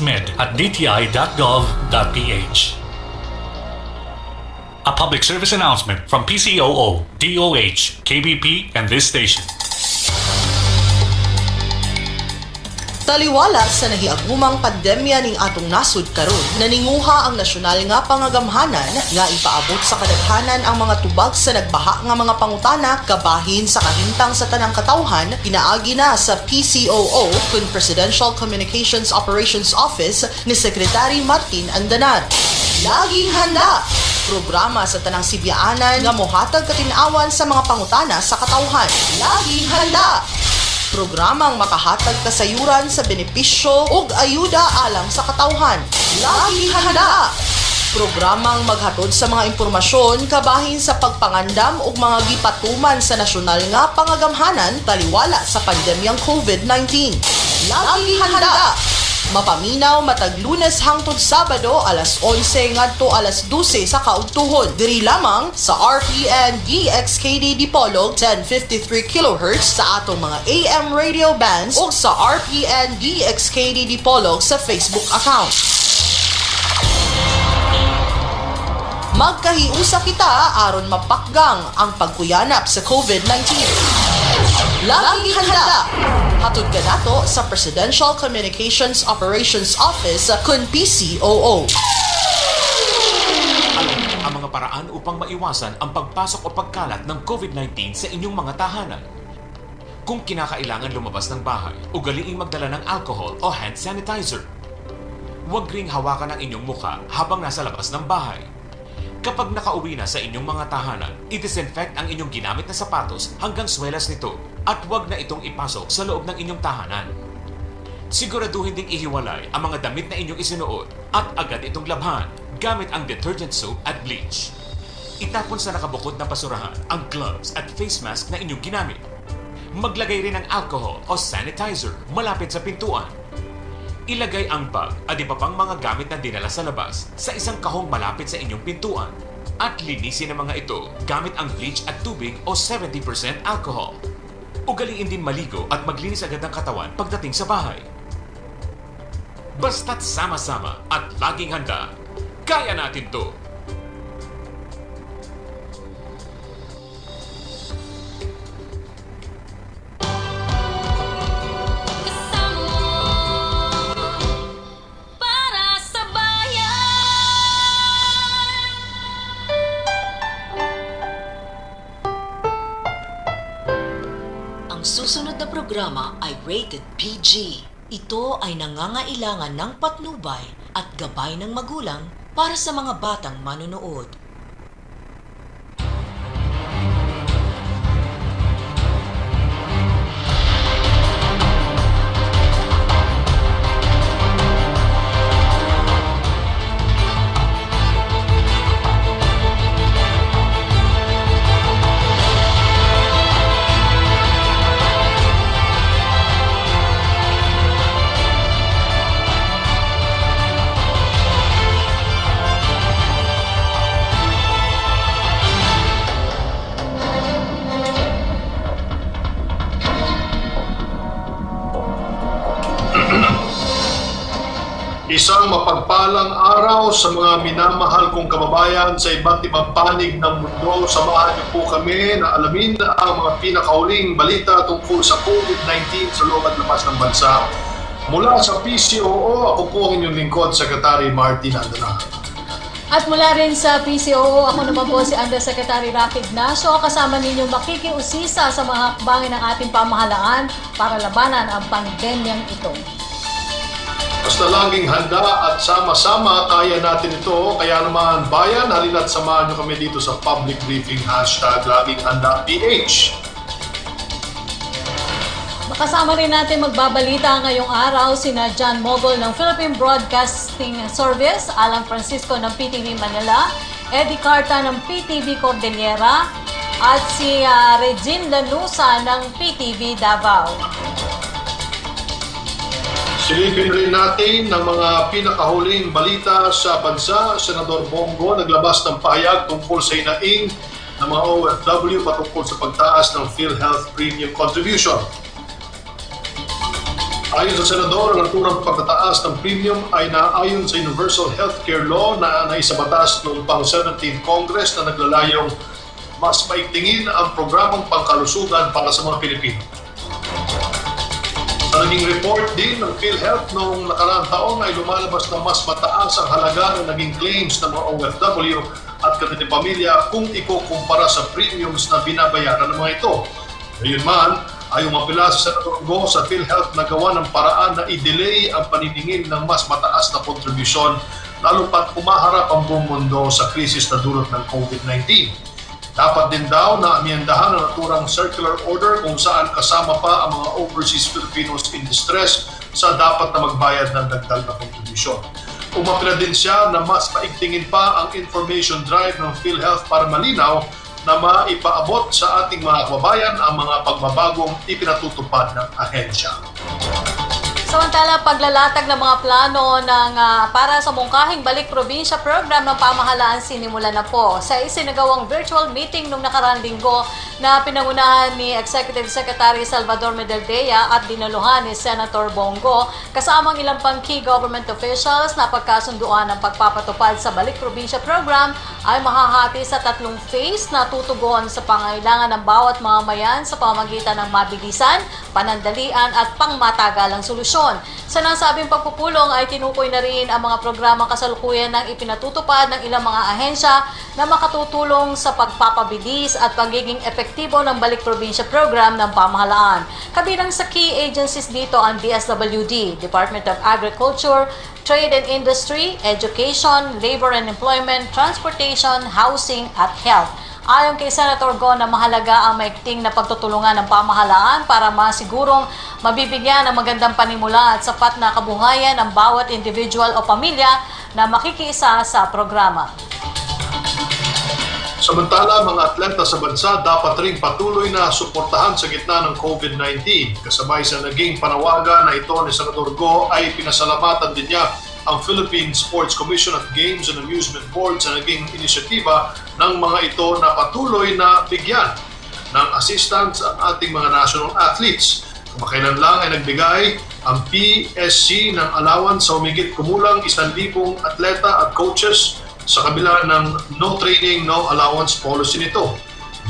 pcmed@dti.gov.ph. A public service announcement from PCOO, DOH, KBP, and this station. Taliwala sa nahiagumang pandemya ning atong nasud karon, naninguha ang nasyonal nga pangagamhanan nga ipaabot sa kadaghanan ang mga tubag sa nagbaha nga mga pangutana kabahin sa kahimtang sa tanang katawhan, pinaagi na sa PCOO kun Presidential Communications Operations Office ni Secretary Martin Andanar. Laging handa! Programa sa tanang Sibyaanan nga mohatag katin-awan sa mga pangutana sa katawhan. Laging handa! Programang makahatag kasayuran sa benepisyo ug ayuda alang sa katawhan. Laging handa! Programang maghatod sa mga impormasyon kabahin sa pagpangandam ug mga gipatuman sa nasyonal nga pangagamhanan taliwala sa pandemyang COVID-19. Laging handa! Mapaminaw matag Lunes hangtod Sabado alas 11 ngadto alas 12 sa kaugtuhon. Diri lamang sa RPN DXKD Dipolog 1053 kHz sa atong mga AM radio bands o sa RPN DXKD Dipolog sa Facebook account. Magkahiusa kita aron mapakgang ang pagkuyanap sa COVID-19. Laging handa! Hatod ka nato sa Presidential Communications Operations Office kun PCOO. Ang mga paraan upang maiwasan ang pagpasok o pagkalat ng COVID-19 sa inyong mga tahanan. Kung kinakailangan lumabas ng bahay, ugaliing magdala ng alcohol o hand sanitizer. Huwag ring hawakan ang inyong mukha habang nasa labas ng bahay. Kapag nakauwi na sa inyong mga tahanan, i-disinfect ang inyong ginamit na sapatos hanggang swelas nito at huwag na itong ipasok sa loob ng inyong tahanan. Siguraduhin ding ihiwalay ang mga damit na inyong isinuot at agad itong labhan gamit ang detergent soap at bleach. Itapon sa nakabukod na basurahan ang gloves at face mask na inyong ginamit. Maglagay rin ng alcohol o sanitizer malapit sa pintuan. Ilagay ang bag at iba pang mga gamit na dinala sa labas sa isang kahong malapit sa inyong pintuan at linisin ang mga ito gamit ang bleach at tubig o 70% alcohol. Ugaliin din maligo at maglinis agad ng katawan pagdating sa bahay. Basta't sama-sama at laging handa, kaya natin to! Ang susunod na programa ay rated PG. Ito ay nangangailangan ng patnubay at gabay ng magulang para sa mga batang manonood. Isang mapagpalang araw sa mga minamahal kong kababayan sa iba't ibang panig ng mundo. Samahan niyo po kami na alamin ang mga pinakahuling balita tungkol sa COVID-19 sa loob at labas ng bansa. Mula sa PCOO, ako po ang inyong lingkod, Secretary Martin Andanar. At mula rin sa PCOO, ako naman po si Undersecretary Rafi Ignacio, kasama ninyong makikiusisa sa mga hakbangin ng ating pamahalaan para labanan ang pandemyang ito. Basta laging handa at sama-sama kaya natin ito. Kaya naman bayan, halina't samahan nyo kami dito sa public briefing #LagingHandaPH. Makasama rin natin magbabalita ngayong araw sina John Mogol ng Philippine Broadcasting Service, Alan Francisco ng PTV Manila, Eddie Carta ng PTV Cordillera, at si Regine Lanusa ng PTV Davao. Silipin rin natin ng mga pinakahuling balita sa bansa. Senador Bongo naglabas ng pahayag tungkol sa hinaing ng mga OFW patungkol sa pagtaas ng PhilHealth Premium Contribution. Ayon sa Senador, ang naturang pagtataas ng premium ay naayon sa Universal Healthcare Law na naisabatas noong pang-17th Congress na naglalayong mas maigtingin ang programang pangkalusugan para sa mga Pilipino. Sa naging report din ng PhilHealth noong nakaraang taon ay lumalabas na mas mataas ang halaga ng naging claims ng mga OFW at kanilang pamilya kung ikukumpara sa premiums na binabayaran ng mga ito. Gayunman, ay umapila sa Senator Go sa PhilHealth na gawa ng paraan na i-delay ang paniningil ng mas mataas na kontribusyon lalo pat umaharap ang buong mundo sa krisis na dulot ng COVID-19. Dapat din daw na amyendahan ang naturang circular order kung saan kasama pa ang mga overseas Filipinos in distress sa dapat na magbayad ng dagdag na kontribusyon. Umapila din siya na mas paigtingin pa ang information drive ng PhilHealth para malinaw na maipaabot sa ating mga kababayan ang mga pagbabagong ipinatutupad ng ahensya. Samantala, paglalatag ng mga plano para sa mungkahing balik probinsya program ng pamahalaan sinimula na po sa isinagawang virtual meeting nung nakaraang linggo na pinangunahan ni Executive Secretary Salvador Medaldea at dinaluhan ni Senator Bongo kasamang ilang pang key government officials na pagkasunduan ng pagpapatupad sa balik probinsya program ay mahahati sa 3 phase na tutugon sa pangailangan ng bawat mamamayan sa pamamagitan ng mabilisan, panandalian at pangmatagalang solusyon. Sa nasabing pagpupulong ay tinukoy na rin ang mga programang kasalukuyan ng ipinatutupad ng ilang mga ahensya na makatutulong sa pagpapabilis at pagiging epektibo ng balik probinsya program ng pamahalaan. Kabilang sa key agencies dito ang DSWD, Department of Agriculture, Trade and Industry, Education, Labor and Employment, Transportation, Housing at Health. Ayon kay Senator Go na mahalaga ang maigting na pagtutulungan ng pamahalaan para masigurong mabibigyan ng magandang panimula at sapat na kabuhayan ang bawat individual o pamilya na makikiisa sa programa. Samantala, mga atleta sa bansa dapat ring patuloy na suportahan sa gitna ng COVID-19. Kasabay sa naging panawagan na ito ni Senator Go ay pinasalamatan din niya ang Philippine Sports Commission at Games and Amusement Board sa naging inisyatiba ng mga ito na patuloy na bigyan ng assistance ang ating mga national athletes. Kamakailan lang ay nagbigay ang PSC ng allowance sa humigit kumulang 1,000 atleta at coaches sa kabila ng no training, no allowance policy nito.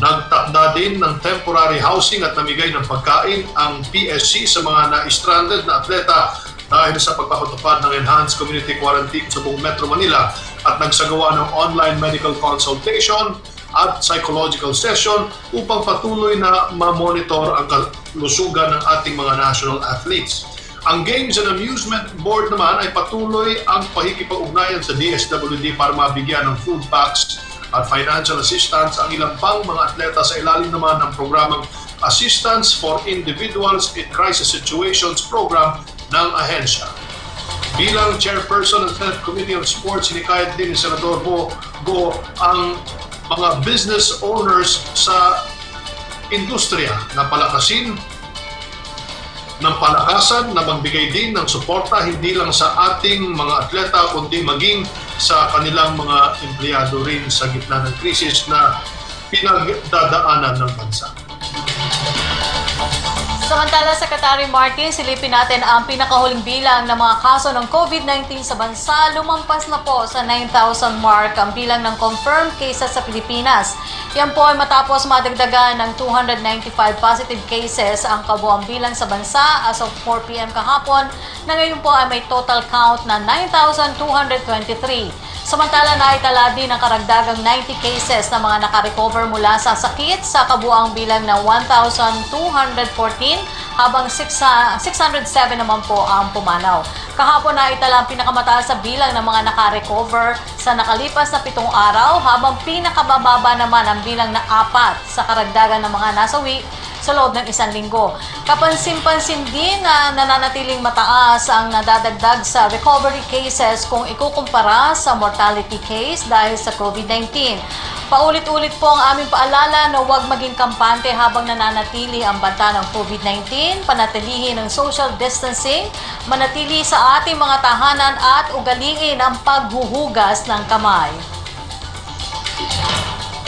Nagtakda din ng temporary housing at namigay ng pagkain ang PSC sa mga na-stranded na atleta dahil sa pagpapatupad ng enhanced community quarantine sa buong Metro Manila at nagsagawa ng online medical consultation at psychological session upang patuloy na ma-monitor ang kalusugan ng ating mga national athletes. Ang Games and Amusement Board naman ay patuloy ang pakikipag-ugnayan sa DSWD para mabigyan ng food packs at financial assistance ang ilang pang mga atleta sa ilalim naman ng programang Assistance for Individuals in Crisis Situations program ng ahensya. Bilang chairperson ng Senate Committee on Sports, hinikayat din ni Senador Go ang mga business owners sa industriya na palakasan na magbigay din ng suporta hindi lang sa ating mga atleta kundi maging sa kanilang mga empleyado rin sa gitna ng krisis na pinagdadaanan ng bansa. Samantala, Secretary Martin, silipin natin ang pinakahuling bilang ng mga kaso ng COVID-19 sa bansa. Lumampas na po sa 9,000 mark ang bilang ng confirmed cases sa Pilipinas. Yan po ay matapos madagdagan ng 295 positive cases ang kabuang bilang sa bansa as of 4 p.m. kahapon na ngayon po ay may total count na 9,223. Samantala, naitala din ang karagdagang 90 cases na mga nakarecover mula sa sakit sa kabuang bilang na 1,214 habang 607 naman po ang pumanaw. Kahapon naitala ang pinakamataas sa bilang ng mga nakarecover sa nakalipas na 7 araw habang pinakabababa naman ang bilang na 4 sa karagdagan ng mga nasawi sa loob ng 1 linggo. Kapansin-pansin din na nananatiling mataas ang nadadagdag sa recovery cases kung ikukumpara sa mortality case dahil sa COVID-19. Paulit-ulit po ang aming paalala na huwag maging kampante habang nananatili ang banta ng COVID-19, panatilihin ang social distancing, manatili sa ating mga tahanan at ugaliin ang paghuhugas ng kamay.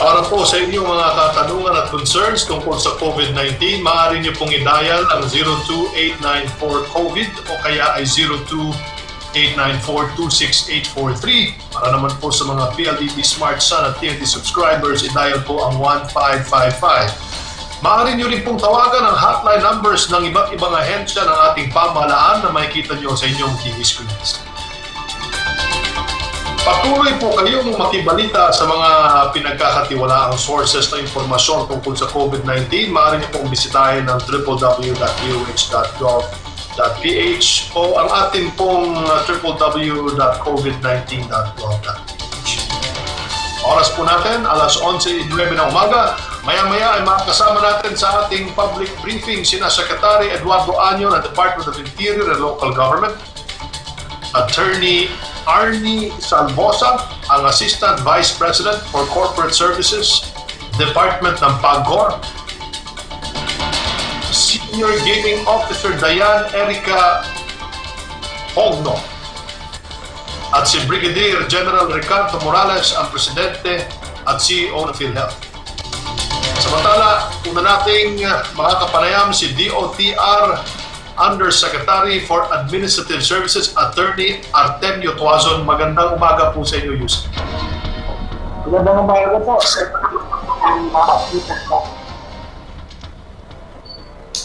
Para po sa inyong mga katanungan at concerns tungkol sa COVID-19, maaari niyo pong i-dial ang 02894-COVID o kaya ay 02894-26843. Para naman po sa mga PLDT Smart Sun at TNT subscribers, i-dial po ang 1555. Maaari niyo rin pong tawagan ang hotline numbers ng iba't ibang ahensya ng ating pamahalaan na makikita niyo sa inyong TV screens. Patuloy po kayong makibalita sa mga pinagkakatiwalaang sources ng impormasyon tungkol sa COVID-19. Maaari niyo pong bisitahin ang www.doh.gov.ph o ang ating pong www.covid19.gov.ph. Oras po natin, alas 11:09 ng umaga. Maya-maya ay makakasama natin sa ating public briefing sina Secretary Eduardo Año ng Department of Interior and Local Government, Attorney Arnie Salvosa, ang Assistant Vice President for Corporate Services, Department ng PAGCOR, Senior Gaming Officer Diane Erica Ogno, at si Brigadier General Ricardo Morales, ang Presidente at CEO ng PhilHealth. Samantala, una nating makakapanayam si DOTR Undersecretary for Administrative Services, Attorney Artemio Tuazon. Magandang umaga po sa inyo, Yusek. Magandang umaga po.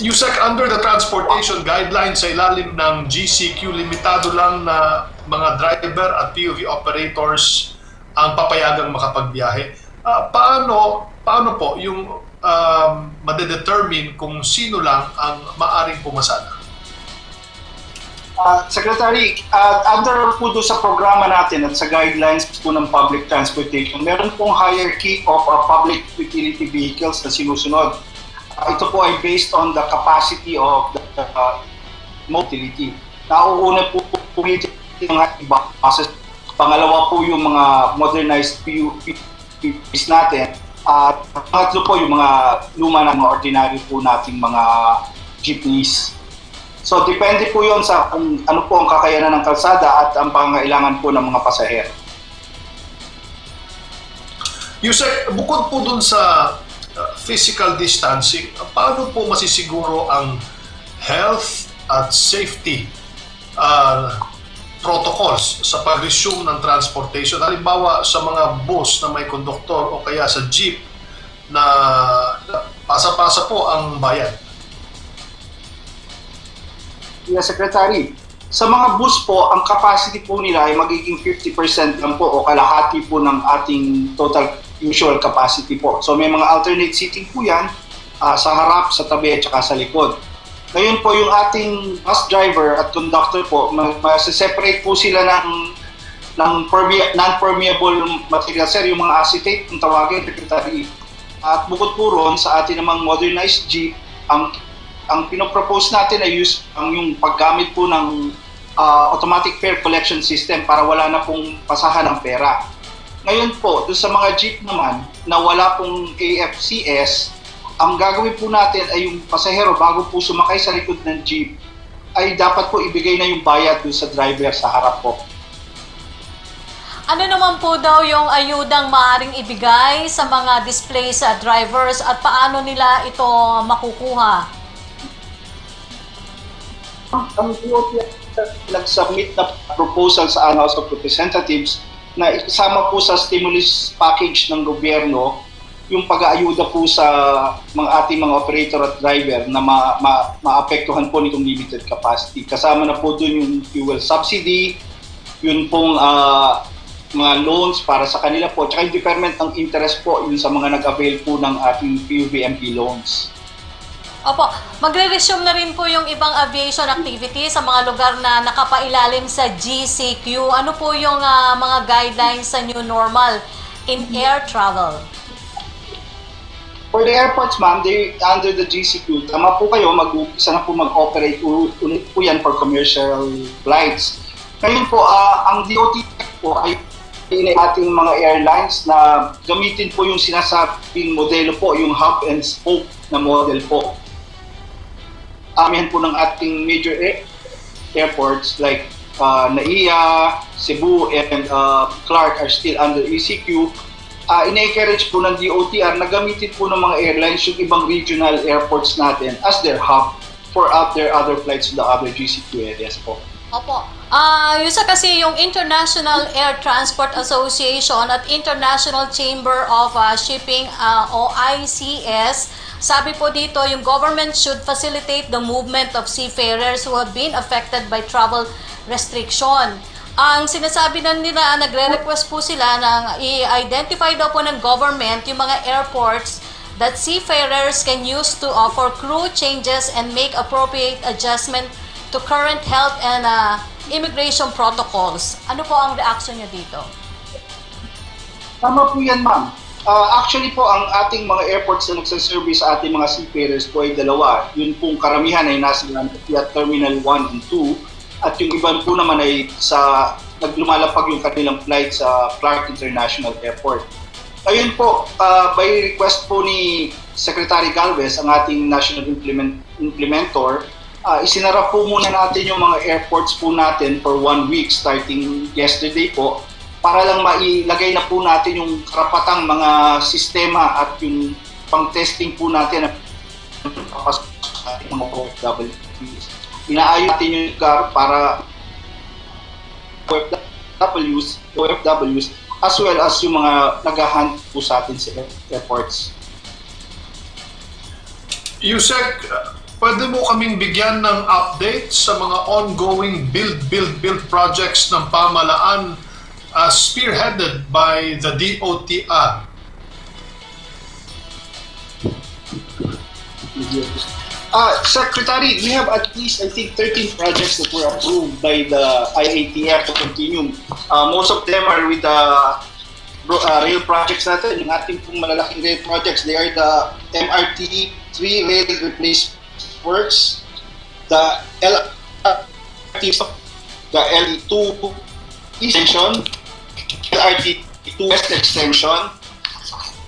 Yusek, under the transportation guidelines sa ilalim ng GCQ, limitado lang na mga driver at PUV operators ang papayagang makapagbiyahe. Paano po yung madedetermine kung sino lang ang maaring pumasada? Secretary, under po doon sa programa natin at sa guidelines po ng public transportation, meron pong hierarchy of public utility vehicles na sinusunod. Ito po ay based on the capacity of the mobility. Nauuna po yung mga buses. Pangalawa po yung mga modernized PUVs natin. At pangatlo po yung mga luma ng mga ordinary po nating mga jeepneys. So depende po yon sa kung ano po ang kakayanan ng kalsada at ang pangangailangan po ng mga pasahero. Yusek, bukod po dun sa physical distancing, paano po masisiguro ang health at safety protocols sa pag-resume ng transportation? Halimbawa sa mga bus na may konduktor o kaya sa jeep na pasa-pasa po ang bayan. Yes, Secretary. Sa mga bus po, ang capacity po nila ay magiging 50% lang po o kalahati po ng ating total usual capacity po. So may mga alternate seating po yan sa harap, sa tabi at saka sa likod. Ngayon po yung ating bus driver at conductor po, separate po sila ng non-permeable material, sir, yung mga acetate, kung tawagin, Secretary. At bukod po ron, sa ating namang modernized jeep, ang pinopropose natin ay yung paggamit po ng automatic fare collection system para wala na pong pasahan ng pera. Ngayon po, doon sa mga jeep naman na wala pong AFCS, ang gagawin po natin ay yung pasahero bago po sumakay sa likod ng jeep ay dapat po ibigay na yung bayad doon sa driver sa harap po. Ano naman po daw yung ayudang maaaring ibigay sa mga displaced drivers at paano nila ito makukuha? Ang DOT nag-submit na proposal sa House of Representatives na isama po sa stimulus package ng gobyerno yung pag-aayuda po sa ating mga operator at driver na maapektuhan po nitong limited capacity. Kasama na po dun yung fuel subsidy, yun pong mga loans para sa kanila po, tsaka yung deferment ng interest po yun sa mga nag-avail po ng ating PUVMP loans. Opo, magre-resume na rin po yung ibang aviation activity sa mga lugar na nakapailalim sa GCQ. Ano po yung mga guidelines sa new normal in air travel? For the airports, ma'am, under the GCQ, tama po kayo, mag-umpisa na po mag-operate ulit po yan for commercial flights. Ngayon po, ang DOT po ay ating mga airlines na gamitin po yung sinasabing modelo po, yung hub and spoke na model po. Amihan po ng ating major airports like NAIA, Cebu, and Clark are still under ECQ. ina-encourage po ng DOTR na gamitin po ng mga airlines yung ibang regional airports natin as their hub for their other flights to the other GCQ areas po. Opo. Yung sa kasi yung International Air Transport Association at International Chamber of Shipping o ICS, sabi po dito yung government should facilitate the movement of seafarers who have been affected by travel restriction. Ang sinasabi na nila, nagre-request po sila ng i-identify daw po ng government yung mga airports that seafarers can use to for crew changes and make appropriate adjustment to current health and immigration protocols. Ano po ang reaction niyo dito? Tama po yan, ma'am. Actually po, ang ating mga airports na nagsaservice sa ating mga seafarers po ay dalawa. Yun pong karamihan ay nasa Terminal 1 and 2 at yung iba po naman ay naglumalapag yung kanilang flight sa Clark International Airport. Ayun po, by request po ni Secretary Galvez, ang ating national implementor, isinara po muna natin yung mga airports po natin for 1 week starting yesterday po para lang mailagay na po natin yung karapatang mga sistema at yung pang-testing po natin ng mga OFWs. Inaayos natin yung lugar para OFWs as well as yung mga nag-hunt po sa atin sa airports. Yusek, pwede mo kaming bigyan ng update sa mga ongoing build projects ng pamahalaan spearheaded by the DOTR? Secretary, we have at least, I think, 13 projects that were approved by the IATF to continue. Most of them are with the rail projects natin. Yung ating pong malalaking rail projects, they are the MRT 3 rail replacement works, the LRT, the LE2 extension, LRT2 West extension,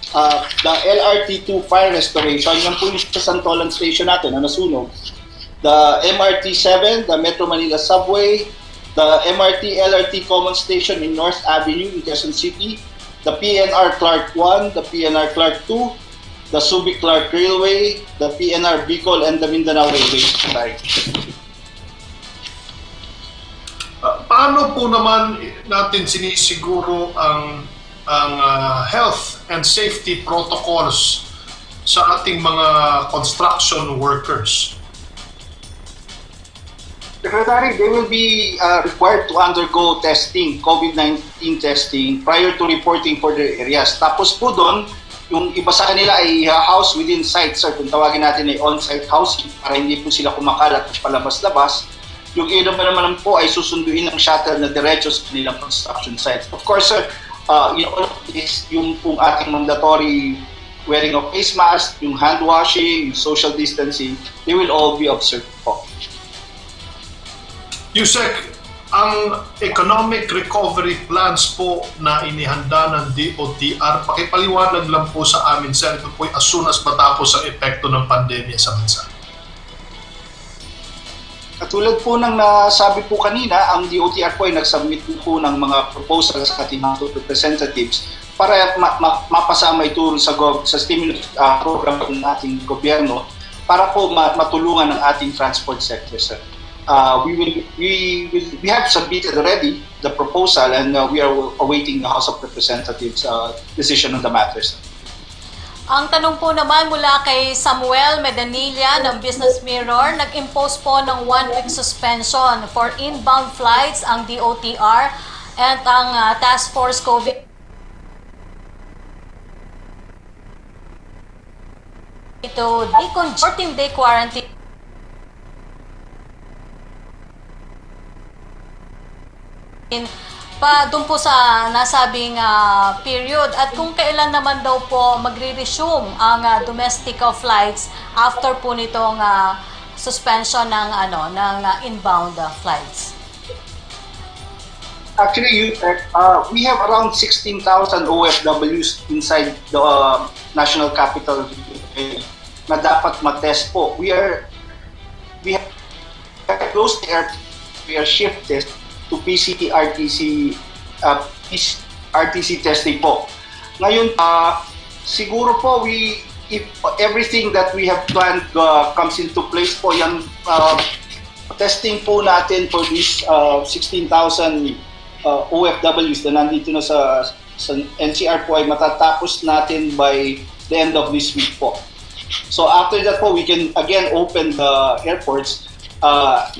the LRT2 fire restoration, yan po yung sa Santolan Station natin na nasunog. The MRT7, the Metro Manila Subway, the MRT-LRT Common Station in North Avenue in Quezon City, the PNR Clark 1, the PNR Clark 2, the Subic Clark Railway, the PNR Bicol, and the Mindanao Railway. Paano po naman natin sinisiguro ang health and safety protocols sa ating mga construction workers? Secretary, they will be required to undergo testing, COVID-19 testing, prior to reporting for their areas. Tapos po doon, yung iba sa kanila ay house within site, sir. Kung tawagin natin ay on-site housing para hindi po sila kumakalat at palabas-labas. Yung iba naman po ay susunduin ng shuttle na diretso sa kanilang construction sites. Of course, sir, yung pong ating mandatory wearing of face mask, yung hand washing, yung social distancing, they will all be observed po. Yusek, ang economic recovery plans po na inihanda ng DOTR, pakipaliwanag lang po sa amin, sir, ito po as soon as matapos ang epekto ng pandemya sa bansa. Katulad po ng nasabi po kanina, ang DOTR po ay nag-submit po ng mga proposals sa ating mga representatives para mapasama ito sa stimulus program ng ating gobyerno para po matulungan ang ating transport sector, sir. We have submitted already the proposal and we are awaiting the House of Representatives decision on the matters. Ang tanong po naman mula kay Samuel Medanilla ng Business Mirror, nag-impose po ng 1-week suspension for inbound flights ang DOTR at ang Task Force COVID ito 14-day quarantine doon po sa nasabing period at kung kailan naman daw po magre-resume ang domestic flights after po nitong suspension ng inbound flights. Actually, we have around 16,000 OFWs inside the national capital na dapat matest po. We have closed the air, we are shifted to RTC testing po. Ngayon, siguro po if everything that we have planned comes into place po, yung testing po natin for these 16,000 OFWs na nandito na sa NCR po ay matatapos natin by the end of this week po. So after that po, we can again open the airports.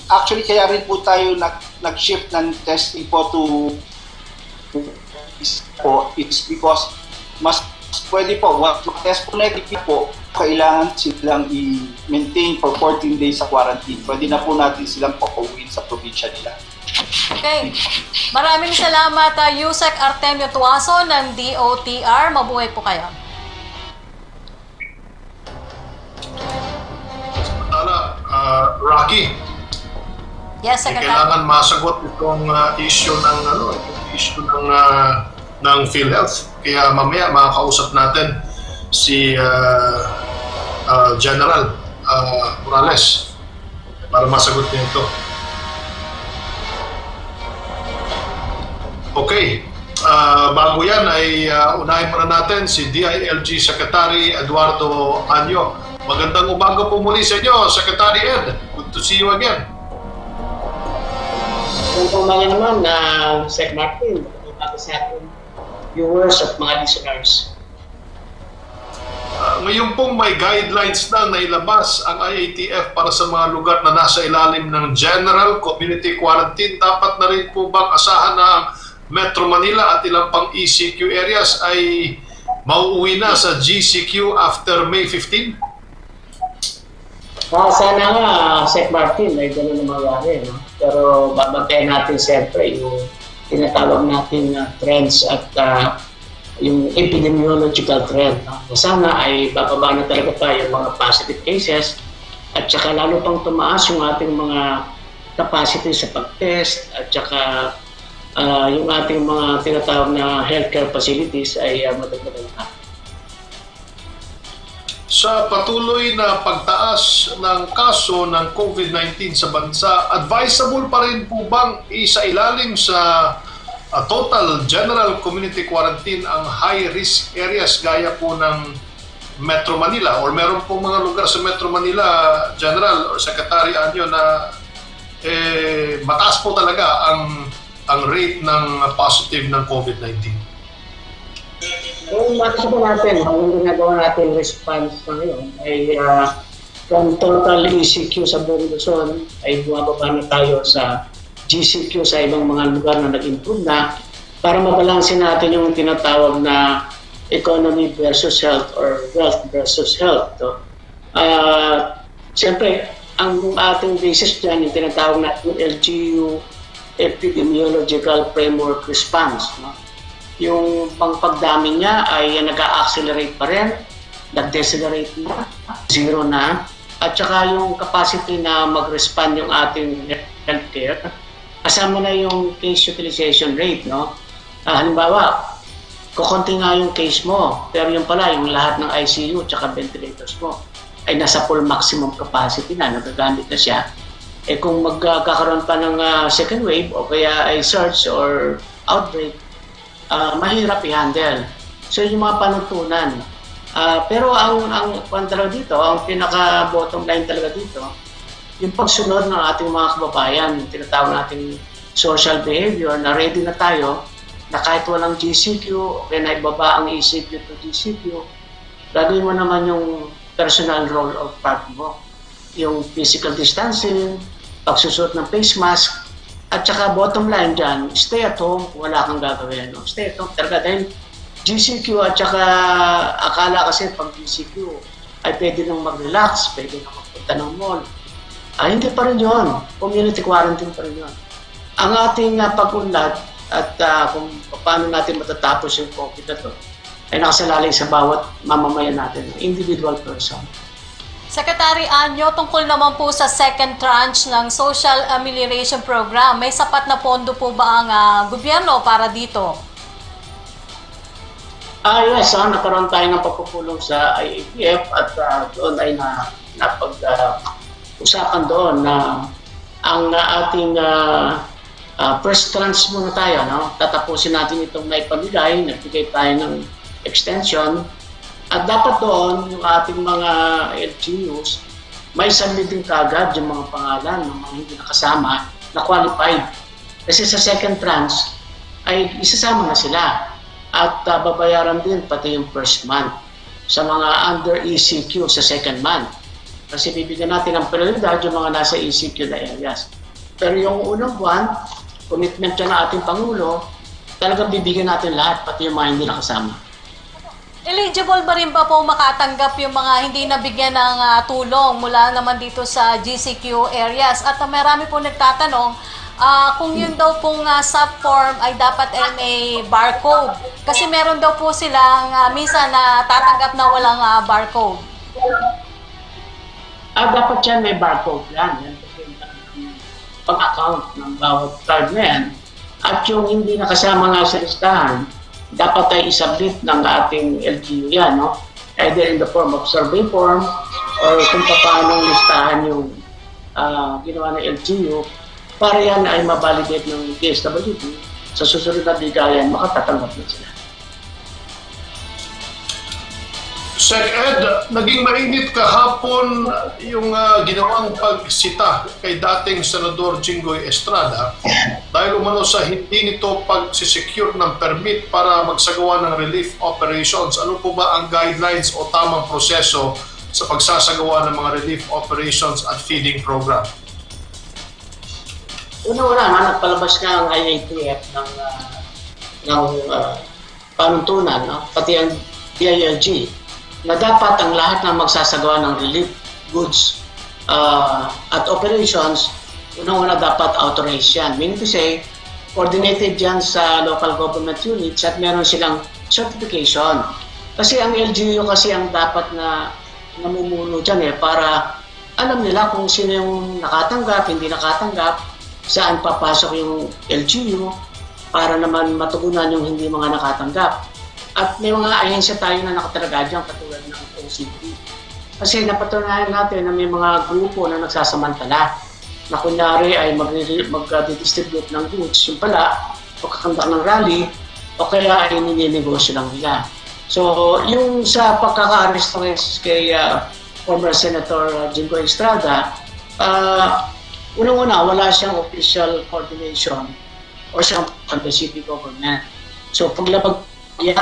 Actually, kaya rin po tayo nag-shift ng testing po to it's because mas pwede po, test po negative po, kailangan silang i-maintain for 14 days sa quarantine. Pwede na po natin silang papauwiin sa probinsya nila. Okay. Maraming salamat, Yusek Artemio Tuaso ng DOTR. Mabuhay po kayo. Rocky, Yes, Secretary. kailangan masagot itong issue ng PhilHealth. Kaya mamaya makakausap natin si General Morales para masagot niya ito. Okay. Bago yan ay unahin muna natin si DILG Secretary Eduardo Anyo. Magandang umaga po muli sa inyo, Secretary Ed. Good to see you again. Kung umaga naman na Sec Martin, umaga sa ating viewers at mga listeners. Ngayon pong may guidelines na nailabas ang IATF para sa mga lugar na nasa ilalim ng General Community Quarantine. Dapat na rin po bang asahan na Metro Manila at ilang pang ECQ areas ay mauuwi na sa GCQ after May 15? Sana nga, Sec Martin, ay gano'n na mangyari. No? Pero babantayan natin siyempre yung tinatawag natin trends at yung epidemiological trend. No? Sana ay bababa na talaga pa yung mga positive cases at saka lalo pang tumaas yung ating mga capacity sa pag-test at saka yung ating mga tinatawag na healthcare facilities ay madagdagan na. Sa patuloy na pagtaas ng kaso ng COVID-19 sa bansa, advisable pa rin po bang isailalim sa total general community quarantine ang high-risk areas gaya po ng Metro Manila? Or meron po mga lugar sa Metro Manila, General or Secretary Anyo, na mataas po talaga ang rate ng positive ng COVID-19? Kung makikita natin, ang ginagawa natin response na ngayon ay from total ECQ sa buong Luzon ay bumababa na tayo sa GCQ sa ibang mga lugar na nag-improve na para mabalansin natin yung tinatawag na economy versus health or wealth versus health. Siyempre, ang ating basis dyan, yung tinatawag na LGU Epidemiological Framework Response. No? Yung pagdami niya ay nag-accelerate pa rin, nag-decelerate na, zero na, at saka yung capacity na mag-respond yung ating healthcare, kasama na yung case utilization rate. No? Halimbawa, kukunti nga yung case mo, pero yung pala, yung lahat ng ICU at saka ventilators mo ay nasa full maximum capacity na, nagagamit na siya. Kung magkakaroon pa ng second wave o kaya ay surge or outbreak, mahirap i-handle. So yung mga panuntunan. Pero ang talaga dito, ang pinaka-bottom line talaga dito, yung pagsunod ng ating mga kababayan, yung tinatawag nating social behavior, na ready na tayo, na kahit walang GCQ, o kaya naibaba ang ECQ to GCQ, gagawin mo naman yung personal role of part mo. Yung physical distancing, pagsusuot ng face mask, at saka bottom line dyan, stay at home, wala kang gagawin. No? Stay at home talaga. Dahil GCQ at saka akala kasi pag GCQ ay pwede nang mag-relax, pwede nang magpunta ng mall. Hindi pa rin yun. Community quarantine pa rin yun. Ang ating pag-unlad at kung paano natin matatapos yung COVID na to ay nakasalalay sa bawat mamamayan natin, individual person. Secretary Anyo, tungkol naman po sa second tranche ng Social Amelioration Program, may sapat na pondo po ba ang gobyerno para dito? Yes, nakaroon tayo ng pagpupulong sa IATF at doon ay napag-usapan doon na ang ating first tranche muna tayo. No? Tatapusin natin itong naipamigay, nagbigay tayo ng extension. At dapat doon, yung ating mga LGUs, may submit din kaagad yung mga pangalan ng mga hindi nakasama na qualified. Kasi sa second tranche ay isasama na sila at babayaran din pati yung first month sa mga under ECQ sa second month. Kasi bibigyan natin ng prioridad yung mga nasa ECQ na areas. Pero yung unang buwan, commitment yan ng ating Pangulo, talagang bibigyan natin lahat, pati yung mga hindi nakasama. Eligible ba rin ba po makatanggap yung mga hindi nabigyan ng tulong mula naman dito sa GCQ areas? At marami po nagtatanong kung yun daw pong subform ay dapat ay may barcode. Kasi meron daw po silang minsan na tatanggap na walang barcode. Dapat yan may barcode yan. Yan pag-account ng bawat card na yan. At yung hindi nakasama nga sa listahan, dapat ay isubmit ng ating LGU yan, no? Either in the form of survey form or kung paano listahan yung ginawa ng LGU para yan ay mabalidate ng DSWD sa susunod na bigayan, makatatanggap na sila. Sec Ed, naging mainit kahapon yung ginawang pagsita kay dating Senador Jinggoy Estrada dahil umano sa hindi nito pagsisecure ng permit para magsagawa ng relief operations. Ano po ba ang guidelines o tamang proseso sa pagsasagawa ng mga relief operations at feeding program? Una-una, nagpalabas nga ang IATF ng panuntunan, no? Pati ang DILG, na dapat ang lahat ng magsasagawa ng relief goods at operations, unang-una dapat authorized yan. Meaning to say, coordinated yan sa local government units at meron silang certification. Kasi ang LGU kasi ang dapat na namumuno dyan para alam nila kung sino yung nakatanggap, hindi nakatanggap, saan papasok yung LGU para naman matugunan yung hindi mga nakatanggap. At may mga ahensya tayo na nakatalaga dyan katulad ng OCD. Kasi napatunayan natin na may mga grupo na nagsasamantala na kunyari ay mag-distribute ng goods, yung pala, pagkakandak ng rally, o kaya ay nininegosyo lang nila. So, yung sa pagkaka-arrest kay former Senator Jinggoy Estrada, unang-una, wala siyang official coordination or siyang from the city government. So, paglabag yan,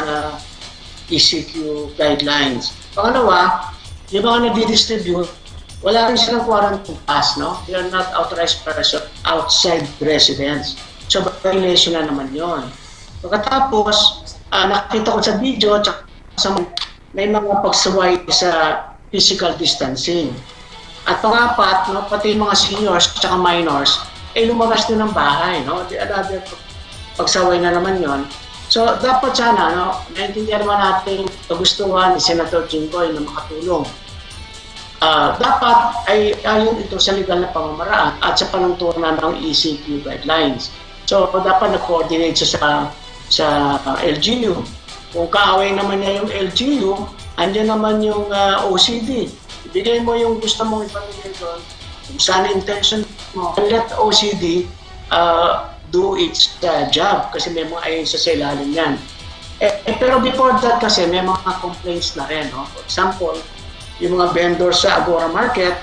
ECQ guidelines. Pangalawa, yung mga nag-distribute, wala rin silang quarantine pass, no? They are not authorized person outside residence. So, violation na naman yun. Pagkatapos, nakita ko sa video, may mga pagsaway sa physical distancing. At pangapat, no, pati mga seniors at minors, ay lumabas din ng bahay, no? Another pagsaway na naman yon. So, dapat sana, no, naintindihan naman natin kagustuhan ni Senator Jinggoy na makatulong. Dapat ay ayon ito sa legal na pamamaraan at sa panuntunan ng ECQ guidelines. So, dapat nag-coordinate siya sa LGU. Kung kaaway naman niya yung LGU, andyan naman yung OCD. Ibigay mo yung gusto mong ipamigay doon, kung saan intention mo, and let OCD do its job kasi may mga ayon sa ilalim yan. Pero before that kasi may mga complaints na rin. No? For example, yung mga vendors sa Agora Market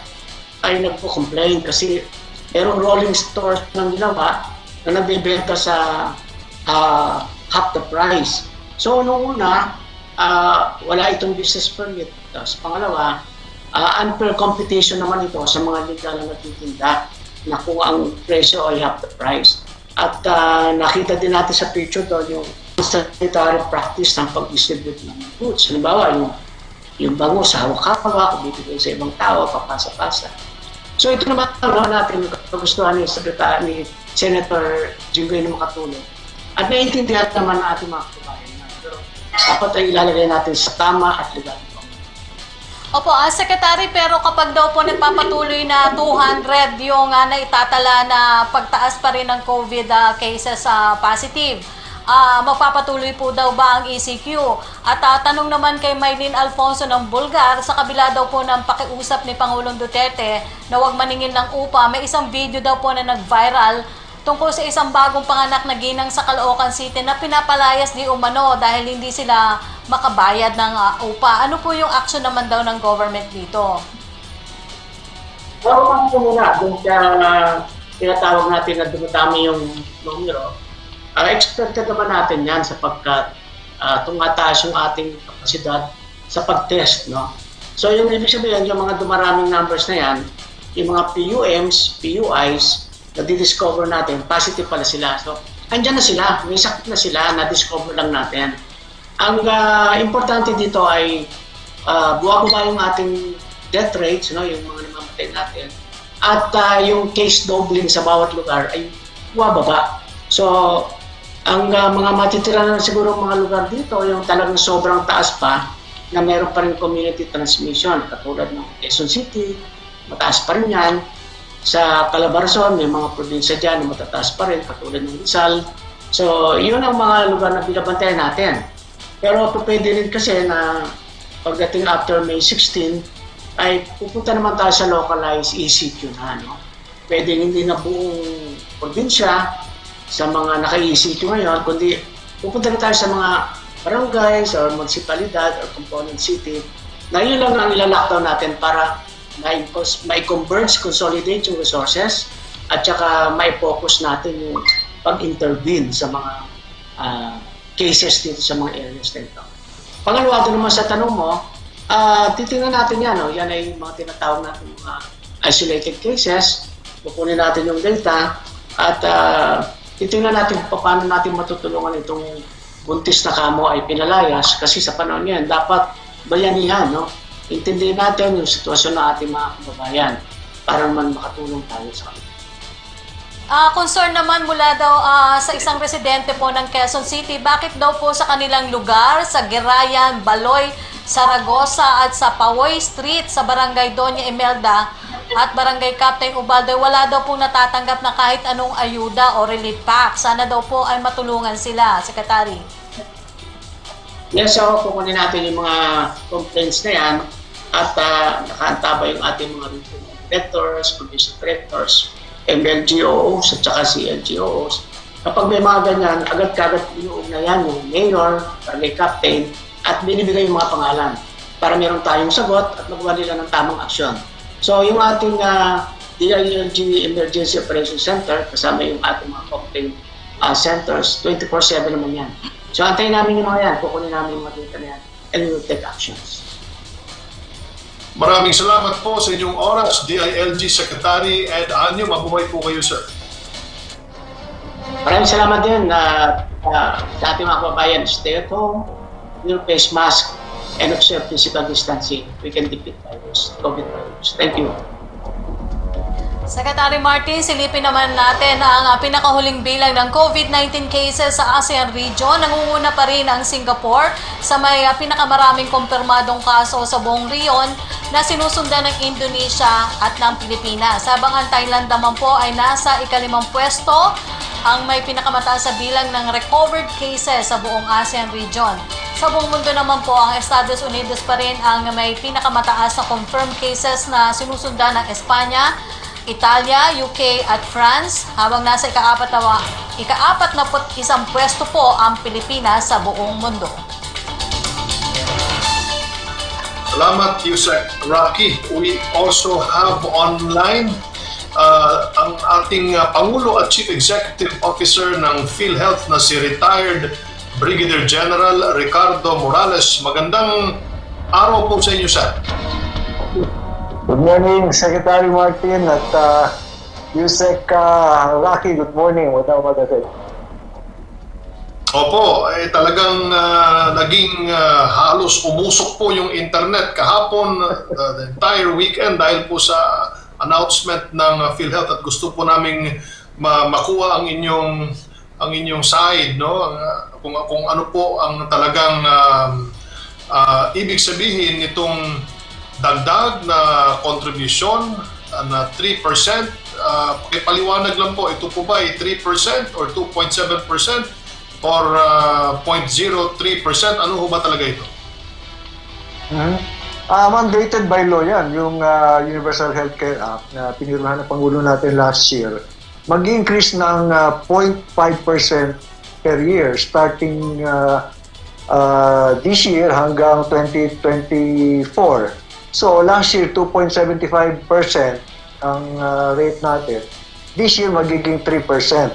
ay nagpo-complain kasi merong rolling stores ng ginawa na nagbebenta sa half the price. So, nung una, wala itong business permit. Tapos pangalawa, unfair competition naman ito sa mga legal na nagtitinda na kung ang presyo ay half the price. At nakita din natin sa picture doon yung sanitary practice ng pag-distribute ng goods. Halimbawa, yung bango sa hawak-hawak, bibigay sa ibang tao, papasa-pasa. So ito naman natin kagustuhan ni Senator Jinggoy na makatulong. At naiintindihan naman ng ating mga kabayan. Pero dapat ay ilalagay natin sa tama at legal. Opo, Secretary, pero kapag daw po nagpapatuloy na 200 yung naitatala na pagtaas pa rin ng COVID cases positive, magpapatuloy po daw ba ang ECQ? At tanong naman kay Maylene Alfonso ng Bulgar, sa kabila daw po ng pakiusap ni Pangulong Duterte na huwag maningil ng upa, may isang video daw po na nag-viral tungkol sa isang bagong panganak na ginang sa Caloocan City na pinapalayas di umano dahil hindi sila makabayad ng upa. Ano po yung action naman daw ng government dito? Ako po muna, dun sa tinatawag natin na dumadami yung numero, expected naman natin yan sapagkat tumataas yung ating kapasidad sa pag-test. No? So yung ibig sabihin, yung mga dumaraming numbers na yan, yung mga PUMs, PUIs, na di-discover natin, positive pala sila. So, andyan na sila, may sakit na sila, na-discover lang natin. Ang importante dito ay buwababa yung ating death rates, no, yung mga namamatay natin, at yung case doubling sa bawat lugar ay buwababa. So, ang mga matitira na siguro mga lugar dito, yung talagang sobrang taas pa, na meron pa rin community transmission, katulad ng Quezon City, mataas pa rin yan. Sa Calabarzon, may mga probinsya dyan na matataas pa rin, katulad ng Rizal. So, yun ang mga lugar na binabantayan natin. Pero pwede rin kasi na pagdating after May 16, ay pupunta naman tayo sa localized ECQ na. No? Pwede hindi na buong probinsya sa mga naka-ECQ ngayon, kundi pupunta na tayo sa mga barangays or municipalidad or component city na yun lang ang ila-lockdown natin para mai-converge, consolidate yung resources at saka mai-focus natin yung pag-intervene sa mga cases dito sa mga areas nito. Pangalawa naman sa tanong mo, titingnan natin yan. No? Yan ay mga tinatawag natin mga isolated cases. Kukunin natin yung data at titingnan natin paano natin matutulungan itong buntis na kamo ay pinalayas kasi sa panahon yan dapat bayanihan. No? Intindihin natin yung sitwasyon ng ating mga kababayan para naman makatulong tayo sa kanila. Concern naman mula daw sa isang residente po ng Quezon City, bakit daw po sa kanilang lugar, sa Girayan, Baloy, Saragosa at sa Pawoy Street sa Barangay Doña Imelda at Barangay Captain Ubaldo, wala daw po natatanggap na kahit anong ayuda o relief pack. Sana daw po ay matulungan sila, Secretary. Yes, so kukunin natin yung mga complaints na yan at nakaantaba yung ating mga regional directors, provincial directors, MLGOOs at saka CLGOOs. Kapag may mga ganyan, agad-agad inuog na yan yung mayor, barangay captain, at binibigay yung mga pangalan para meron tayong sagot at magawa nila ng tamang aksyon. So yung ating DILG Emergency Operations Center, kasama yung ating mga complaint centers, 24/7 naman yan. So antayin namin yung mga yan, kukunin namin yung mga data na yan, and we will take actions. Maraming salamat po sa inyong oras, DILG Secretary Ed Anyo. Mabuhay po kayo, sir. Maraming salamat din sa ating mga kababayan. Stay at home, wear face mask, and observe physical distancing. We can defeat COVID virus. Thank you. Secretary Martin, silipin naman natin ang pinakahuling bilang ng COVID-19 cases sa ASEAN region. Nangunguna pa rin ang Singapore sa may pinakamaraming kumpirmadong kaso sa buong riyon na sinusundan ng Indonesia at ng Pilipinas. Habang ang Thailand naman po ay nasa ika-5 pwesto, ang may pinakamataas sa bilang ng recovered cases sa buong ASEAN region. Sa buong mundo naman po, ang Estados Unidos pa rin ang may pinakamataas na confirmed cases na sinusundan ng Espanya, Italia, UK at France, habang nasa ika-41 pwesto po ang Pilipinas sa buong mundo. Salamat, Yusek Rocky. We also have online ang ating Pangulo at Chief Executive Officer ng PhilHealth na si retired Brigadier General Ricardo Morales. Magandang araw po sa inyo, sir. Good morning, Secretary Martin at Yusek Rocky. Good morning. Wala magagal. Opo, talagang naging halos umusok po yung internet kahapon, the entire weekend dahil po sa announcement ng PhilHealth at gusto po naming makuha ang inyong side, no? Kung ano po ang talagang ibig sabihin nitong dagdag na contribution na 3%. Pakipaliwanag lang po, ito po ba ay 3% or 2.7% or 0.03%? Ano ho ba talaga ito? Mandated by law yan, yung Universal Healthcare Act na pinirmahan ng Pangulo natin last year. mag-increase ng 0.5% per year starting this year hanggang 2024. So last year 2.75% ang rate natin. This year magiging 3%.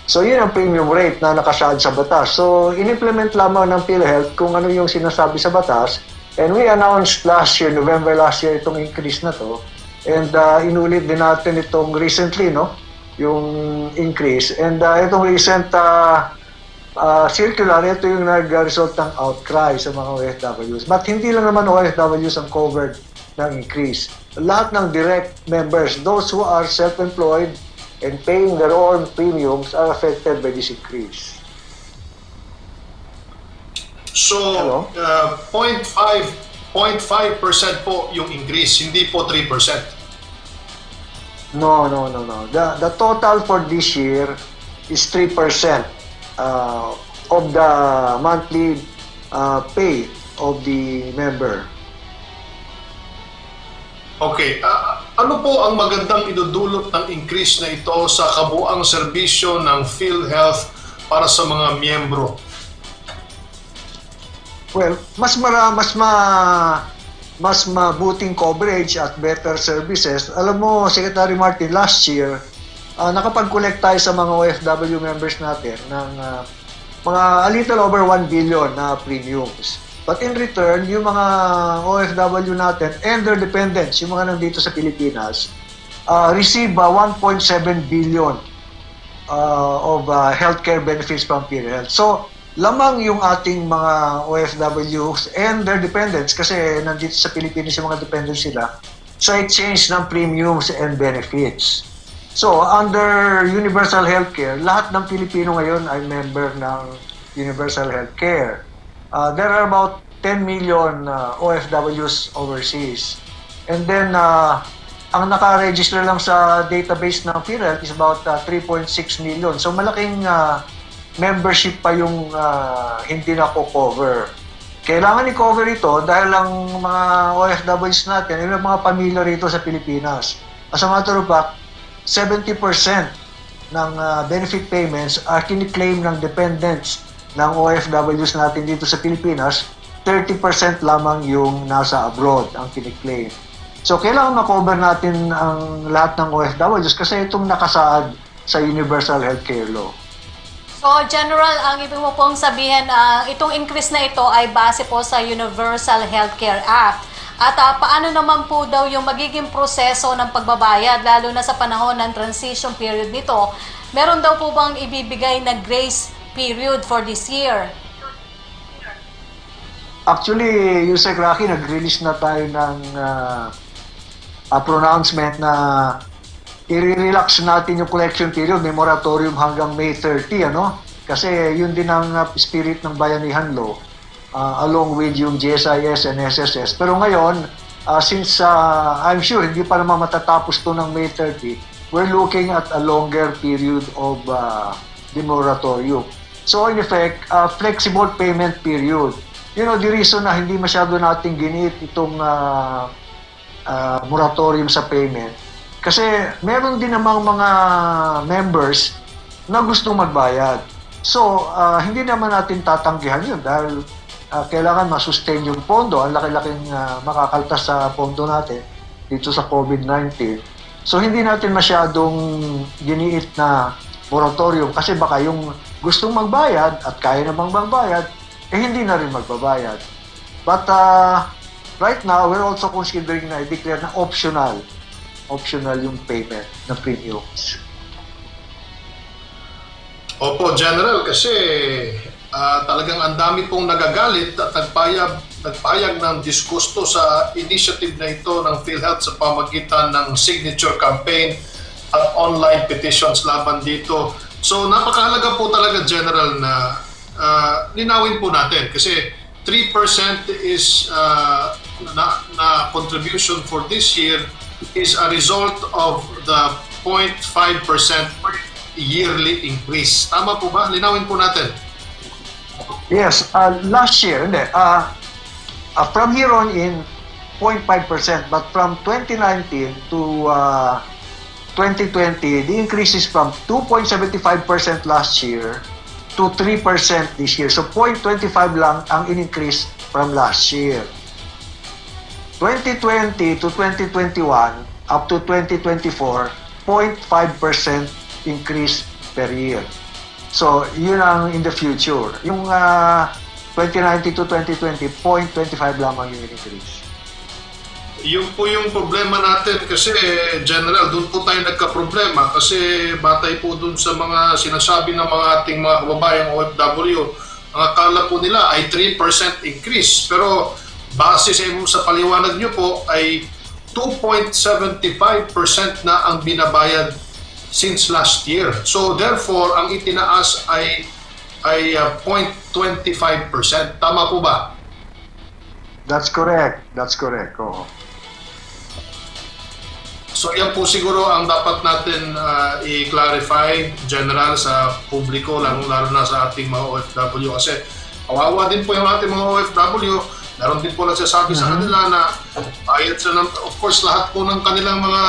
So yun ang premium rate na nakasaad sa batas. So in-implement lamang ng PhilHealth kung ano yung sinasabi sa batas. And we announced November last year, itong increase na to. And inulit din natin itong recently, no? Yung increase. And itong recent circular, ito yung nag-result ng outcry sa mga OFWs. But hindi lang naman OFWs ang covered ng increase. Lahat ng direct members, those who are self-employed and paying their own premiums are affected by this increase. So, 0.5% po yung increase, hindi po 3%. No. The total for this year is 3% of the monthly pay of the member. Okay, ano po ang magandang idudulot ng increase na ito sa kabuang serbisyo ng PhilHealth para sa mga miyembro? Well, mas mabuting coverage at better services. Alam mo, Secretary Martin, last year, nakapag-collect tayo sa mga OFW members natin ng mga a little over 1 billion na premiums. But in return, yung mga OFW natin and their dependents, yung mga nandito sa Pilipinas, receive 1.7 billion of healthcare benefits from PhilHealth. So, lamang yung ating mga OFWs and their dependents, kasi nandito sa Pilipinas yung mga dependents sila, sa exchange ng premiums and benefits. So, under Universal Healthcare, lahat ng Pilipino ngayon ay member ng Universal Healthcare. There are about 10 million OFWs overseas. And then, ang naka-register lang sa database ng PhilHealth is about 3.6 million. So, malaking membership pa yung hindi na cover. Kailangan i-cover ito dahil ang mga OFWs natin ay mga pamilya rito sa Pilipinas. As a matter of fact, 70% ng benefit payments are kiniklaim ng dependents ng OFWs natin dito sa Pilipinas, 30% lamang yung nasa abroad ang kiniklaim. So, kailangan ma-cover natin ang lahat ng OFWs kasi itong nakasaad sa Universal Healthcare Law. So, General, ang ibig mo pong sabihin, itong increase na ito ay base po sa Universal Healthcare Act. At paano naman po daw yung magiging proseso ng pagbabayad, lalo na sa panahon ng transition period nito? Meron daw po bang ibibigay na grace period for this year? Actually, Yusek Rocky, nag-release na tayo ng pronouncement na i-relax natin yung collection period, may moratorium hanggang May 30, ano? Kasi yun din ang spirit ng Bayanihan Law, along with yung GSIS and SSS. Pero ngayon, since I'm sure hindi pa naman matatapos to ng May 30, we're looking at a longer period of the moratorium. So in effect, flexible payment period. You know, the reason na hindi masyado natin giniit itong moratorium sa payment, kasi meron din namang mga members na gustong magbayad. So, hindi naman natin tatanggihan yun dahil kailangan masustain yung pondo. Ang laki-laking makakaltas sa pondo natin dito sa COVID-19. So, hindi natin masyadong giniit na moratorium kasi baka yung gustong magbayad at kaya namang magbayad, hindi na rin magbabayad. But right now, we're also considering na i-declare na optional yung payment ng premiums. Opo, General, kasi talagang ang dami pong nagagalit at nagpayag ng disgusto sa initiative na ito ng PhilHealth sa pamagitan ng signature campaign at online petitions laban dito. So napakahalaga po talaga, General, na linawin po natin kasi 3% is na contribution for this year is a result of the 0.5% yearly increase. Tama po ba? Linawin po natin. Yes, last year, from here on in, 0.5%, but from 2019 to 2020, the increase is from 2.75% last year to 3% this year. So 0.25 lang ang in-increase from last year. 2020 to 2021 up to 2024, 0.5% increase per year. So, yun ang in the future. Yung 2019 to 2020, 0.25 lamang yung increase. Yung po yung problema natin kasi, General, doon po tayo nagka-problema kasi batay po doon sa mga sinasabi ng mga ating mga kababayang OFW, ang akala po nila ay 3% increase. Pero base sa paliwanag nyo po ay 2.75% na ang binabayad since last year. So therefore, ang itinaas ay 0.25%. Tama po ba? That's correct. That's correct. Oo. So yan po siguro ang dapat natin i-clarify, General, sa publiko, lalo na sa ating mga OFW. Kasi kawawa din po yung ating mga OFW. Meron din po nagsasabi sa kanila na bayad sa, of course, lahat po ng kanilang mga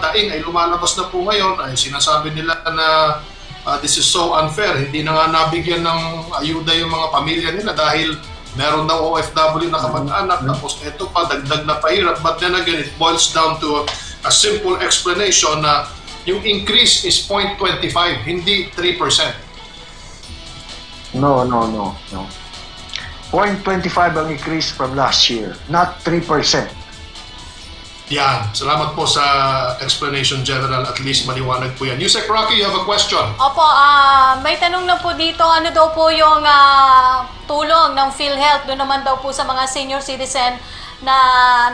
daing ay lumalabas na po ngayon. Ay sinasabi nila na this is so unfair. Hindi na nga nabigyan ng ayuda yung mga pamilya nila dahil meron daw OFW na kamag-anak. Tapos ito pa, dagdag na pahirap. But then again, it boils down to a simple explanation na yung increase is 0.25, hindi 3%. No. 0.25 ang increase from last year, not 3%. Yan. Salamat po sa explanation, General. At least maliwanag po yan. Yusek Rocky, you have a question? Opo, may tanong na po dito, ano daw po yung tulong ng PhilHealth doon naman daw po sa mga senior citizen na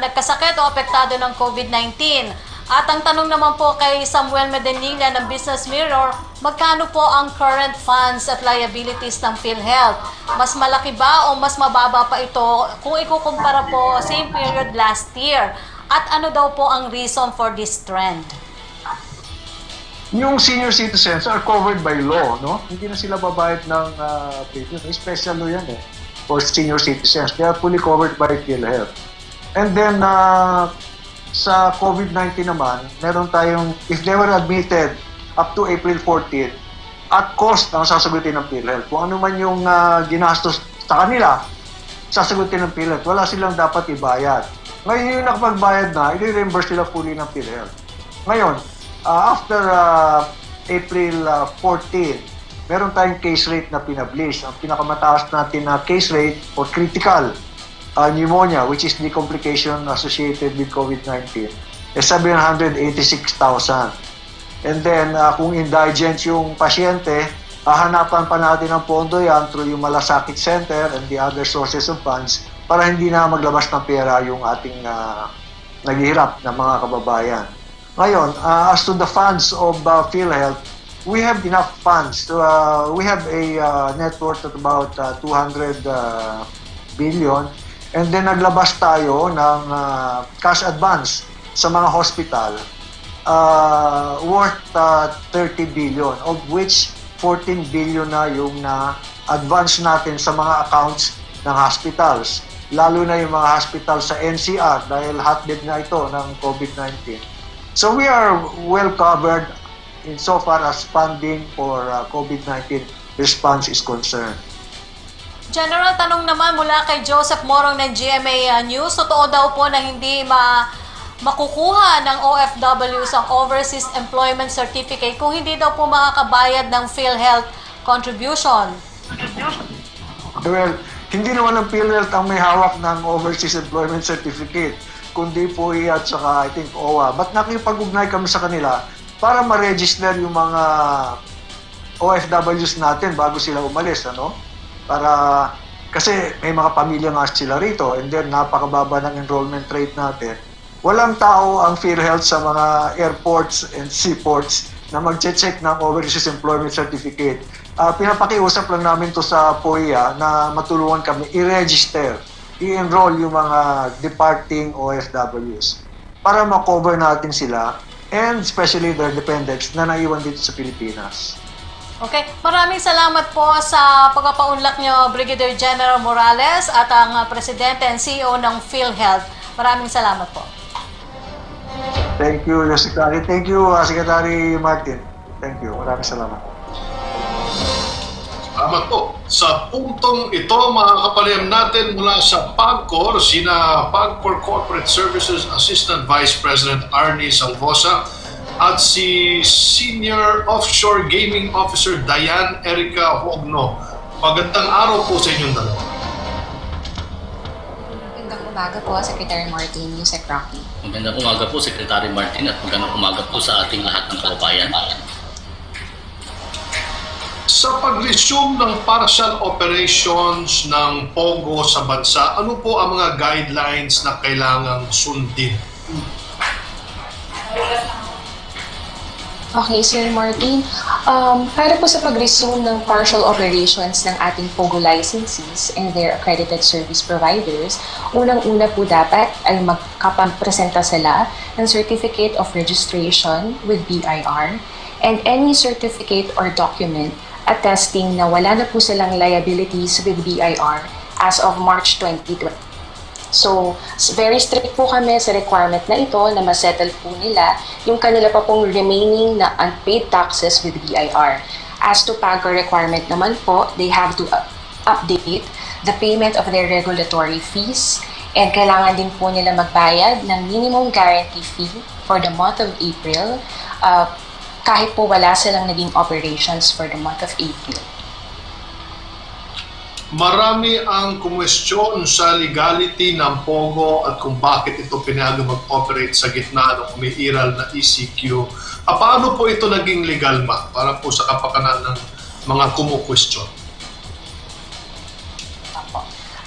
nagkasakit o apektado ng COVID-19. At ang tanong naman po kay Samuel Medeniga ng Business Mirror, magkano po ang current funds at liabilities ng PhilHealth? Mas malaki ba o mas mababa pa ito kung ikukumpara po same period last year? At ano daw po ang reason for this trend? Yung senior citizens are covered by law, no? Hindi na sila babayad ng premium. Special law yan for senior citizens. They are fully covered by PhilHealth. And then, sa COVID-19 naman, meron tayong, if they were admitted up to April 14, at cost ang sasagutin ng PhilHealth. Kung ano man yung ginastos sa kanila, sasagutin ng PhilHealth. Wala silang dapat ibayad. Ngayon yung nakapagbayad na, i-reimburse sila fully ng PhilHealth. Ngayon, after April 14, meron tayong case rate na pinablish. Ang pinakamataas natin na case rate for critical pneumonia, which is the complication associated with COVID-19, is 786,000. And then, kung indigent yung pasyente, hahanapan pa natin ng pondo yan through yung Malasakit Center and the other sources of funds para hindi na maglabas ng pera yung ating naghihirap na mga kababayan. Ngayon, as to the funds of PhilHealth, we have enough funds. We have a net worth of about 200 billion. And then naglabas tayo ng cash advance sa mga hospital worth 30 billion, of which 14 billion na yung na-advance natin sa mga accounts ng hospitals. Lalo na yung mga hospital sa NCR dahil hotbed na ito ng COVID-19. So we are well covered in so far as funding for COVID-19 response is concerned. General, tanong naman mula kay Joseph Morong ng GMA News, totoo daw po na hindi makukuha ng OFWs ang Overseas Employment Certificate kung hindi daw po makakabayad ng PhilHealth contribution? Well, hindi naman ang PhilHealth ang may hawak ng Overseas Employment Certificate, kundi po at saka I think OWA. But nakipag-ugnay kami sa kanila para ma-register yung mga OFWs natin bago sila umalis, ano? Para, kasi may mga pamilya nga sila rito and then napakababa ng enrollment rate natin. Walang tao ang PhilHealth sa mga airports and seaports na mag-check ng Overseas Employment Certificate. Pinapakiusap lang namin to sa POIA na matulungan kami i-register, i-enroll yung mga departing OFWs para ma-cover natin sila and especially their dependents na naiwan dito sa Pilipinas. Okay, maraming salamat po sa pagpapaunlak niyo, Brigadier General Morales at ang Presidente and CEO ng PhilHealth. Maraming salamat po. Thank you, Secretary. Thank you, Secretary Martin. Thank you. Maraming salamat. Salamat po. Sa puntong ito, makakapaliham natin mula sa PAGCOR, sina PAGCOR Corporate Services Assistant Vice President Arnie Salvosa at si Senior Offshore Gaming Officer Diane Erica Hogno. Magandang araw po sa inyong dalawa. Magandang umaga po, Secretary Martin, Yusek Rocky. Magandang umaga po, Secretary Martin, at magandang umaga po sa ating lahat ng kababayan. Sa pag-resume ng partial operations ng POGO sa bansa, ano po ang mga guidelines na kailangang sundin? Okay, Sir Martin, para po sa pag-resume ng partial operations ng ating POGO licensees and their accredited service providers, unang-una po dapat ay magkapresenta sila ng Certificate of Registration with BIR and any certificate or document attesting na wala na po silang liabilities with BIR as of March 2020. So, very strict po kami sa requirement na ito na masettle po nila yung kanila pa pong remaining na unpaid taxes with BIR. As to PAGCOR requirement naman po, they have to update the payment of their regulatory fees and kailangan din po nila magbayad ng minimum guarantee fee for the month of April kahit po wala silang naging operations for the month of April. Marami ang kumwestiyon sa legality ng POGO at kung bakit ito pinayagang mag-operate sa gitna ng umiiral na ECQ. Paano po ito naging legal, ma? Para po sa kapakanan ng mga kumukwestiyon.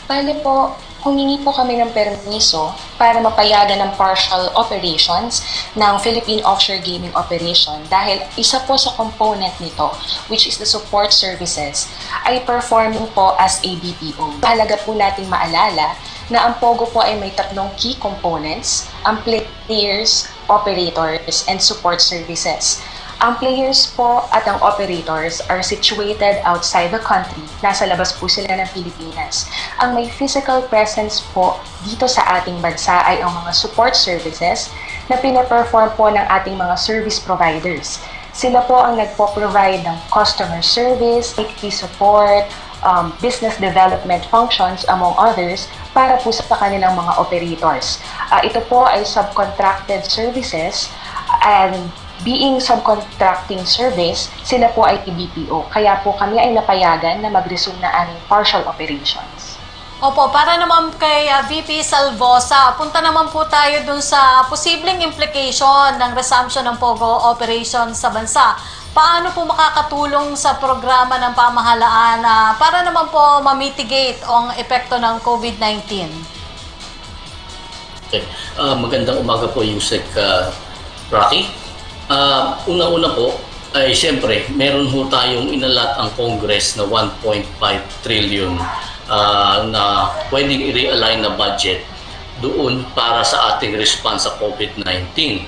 Bale po, humingi po kami ng permiso para mapayagan ng partial operations ng Philippine Offshore Gaming Operation dahil isa po sa component nito, which is the support services, ay performing po as a BPO. Mahalaga po nating maalala na ang POGO po ay may tatlong key components, ang players, operators, and support services. Ang players po at ang operators are situated outside the country. Nasa labas po sila ng Pilipinas. Ang may physical presence po dito sa ating bansa ay ang mga support services na pinaperform po ng ating mga service providers. Sila po ang nagpo-provide ng customer service, IT support, business development functions, among others, para po sa kanilang mga operators. Ito po ay subcontracted services and being subcontracting service, sila po ay BPO. Kaya po kami ay napayagan na mag-resume na aming partial operations. Opo, para naman kay VP Salvosa, punta naman po tayo dun sa posibleng implication ng resumption ng POGO operation sa bansa. Paano po makakatulong sa programa ng pamahalaan para naman po ma-mitigate ang epekto ng COVID-19? Okay. Magandang umaga po, Yusek Rocky. Una-una po, ay siyempre, meron ho tayong inalat ang Congress na 1.5 trillion na pwedeng i-realign na budget doon para sa ating response sa COVID-19.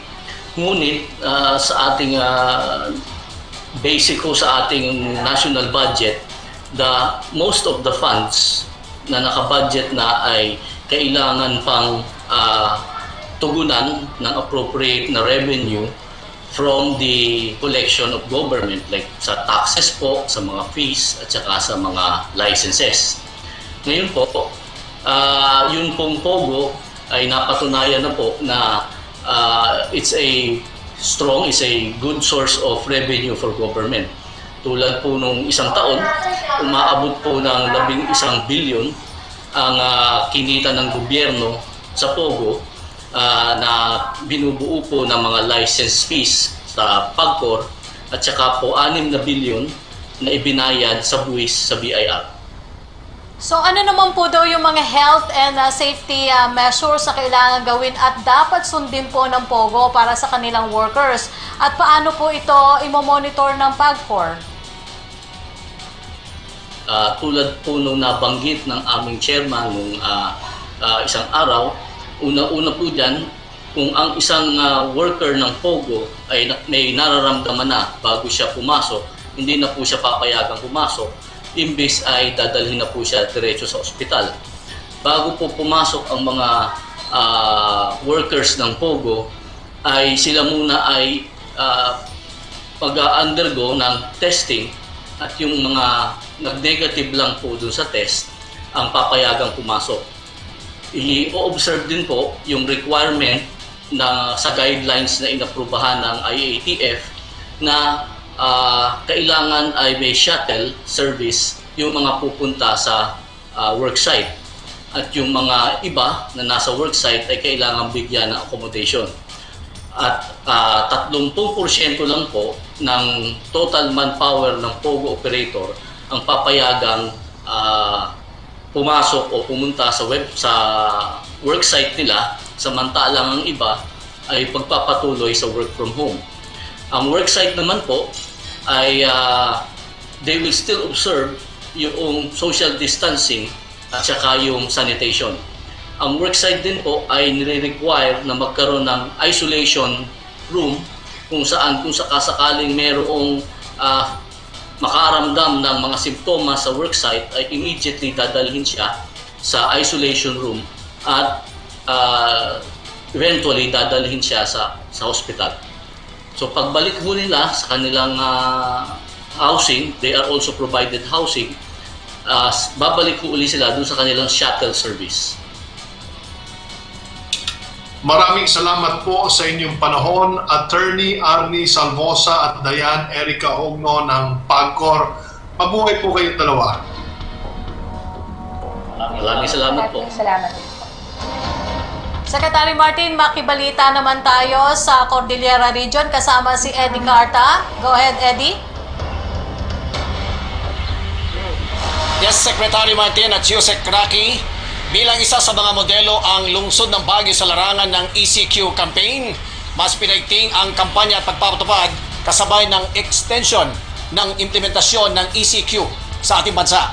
Ngunit sa ating basic ho sa ating national budget, most of the funds na nakabudget na ay kailangan pang tugunan ng appropriate na revenue from the collection of government, like sa taxes po, sa mga fees, at saka sa mga licenses. Ngayon po, yun pong POGO ay napatunayan na po na it's a good source of revenue for government. Tulad po nung isang taon, umaabot po ng 11 billion ang kinita ng gobyerno sa POGO na binubuo po ng mga license fees sa PAGCOR at saka po 6 na billion na ibinayad sa buwis sa BIR. So ano naman po daw yung mga health and safety measures na kailangan gawin at dapat sundin po ng POGO para sa kanilang workers? At paano po ito imo-monitor ng PAGCOR? Tulad po nung nabanggit ng aming chairman nung isang araw, una-una po dyan, kung ang isang worker ng POGO ay may nararamdaman na bago siya pumasok, hindi na po siya papayagang pumasok, imbes ay dadalhin na po siya diretso sa ospital. Bago po pumasok ang mga workers ng POGO, ay sila muna ay pag-undergo ng testing at yung mga nag-negative lang po dun sa test ang papayagang pumasok. I-observe din po yung requirement na sa guidelines na inaprubahan ng IATF na kailangan ay may shuttle service yung mga pupunta sa worksite at yung mga iba na nasa worksite ay kailangan bigyan ng accommodation. At 30% lang po ng total manpower ng POGO operator ang papayagang pumasok o pumunta sa worksite nila, samantalang ang iba ay pagpapatuloy sa work from home. Ang worksite naman po ay they will still observe yung social distancing at saka yung sanitation. Ang worksite din po ay nire-require na magkaroon ng isolation room kung sakasakaling mayroong makaramdam ng mga simptomas sa worksite ay immediately dadalhin siya sa isolation room at eventually dadalhin siya sa hospital. So pagbalik po nila sa kanilang housing, they are also provided housing, babalik po uli sila dun sa kanilang shuttle service. Maraming salamat po sa inyong panahon, Attorney Arnie Salvosa at Diane Erica Ogno ng PAGCOR. Mabuhay po kayong dalawa. Maraming salamat po. Salamat. Secretary Martin, makibalita naman tayo sa Cordillera Region kasama si Eddie Carta. Go ahead, Eddie. Yes, Secretary Martin at Yusek Rocky. Bilang isa sa mga modelo ang lungsod ng Baguio sa larangan ng ECQ campaign, mas pinaigting ang kampanya at pagpapatupad kasabay ng extension ng implementasyon ng ECQ sa ating bansa.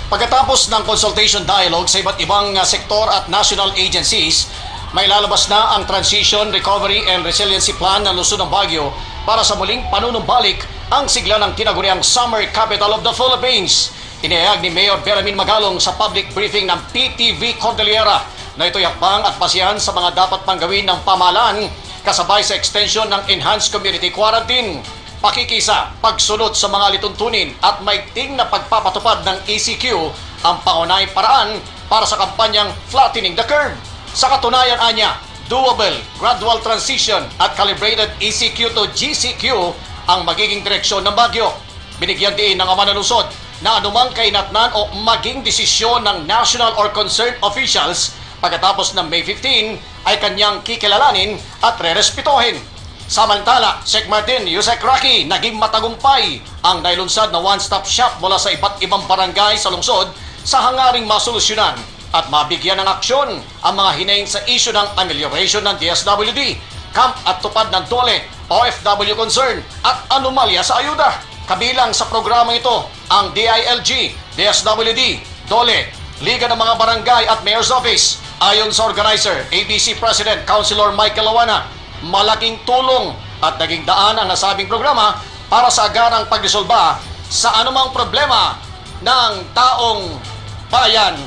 Pagkatapos ng consultation dialogue sa iba't ibang sektor at national agencies, may lalabas na ang Transition, Recovery and Resiliency Plan ng lungsod ng Baguio para sa muling panunumbalik ang sigla ng tinaguriang Summer Capital of the Philippines. Inihayag ni Mayor Beramin Magalong sa public briefing ng PTV Cordillera na ito'y hakbang at basihan sa mga dapat pang gawin ng pamahalaan kasabay sa extension ng Enhanced Community Quarantine, pakikisa, pagsunod sa mga lituntunin at maigting na pagpapatupad ng ECQ ang pangunahing paraan para sa kampanyang Flattening the Curve. Sa katunayan anya, doable, gradual transition at calibrated ECQ to GCQ ang magiging direksyon ng Baguio. Binigyan din ng ama ng lungsod na anumang kainatnan o maging desisyon ng national or concerned officials pagkatapos ng May 15 ay kanyang kikilalanin at re-respetohin. Samantala, Sec Martin, Yusek Rocky, naging matagumpay ang nailunsad na one-stop shop mula sa iba't ibang barangay sa lungsod sa hangaring masolusyonan at mabigyan ng aksyon ang mga hinaing sa isyu ng amelioration ng DSWD, camp at tupad ng DOLE, OFW concern at anomalya sa ayuda. Kabilang sa programa ito ang DILG, DSWD, DOLE, Liga ng mga Barangay at Mayor's Office. Ayon sa organizer, ABC President Councilor Michael Lawana, malaking tulong at naging daan ang nasabing programa para sa agarang pagresolba sa anumang problema ng taong bayan.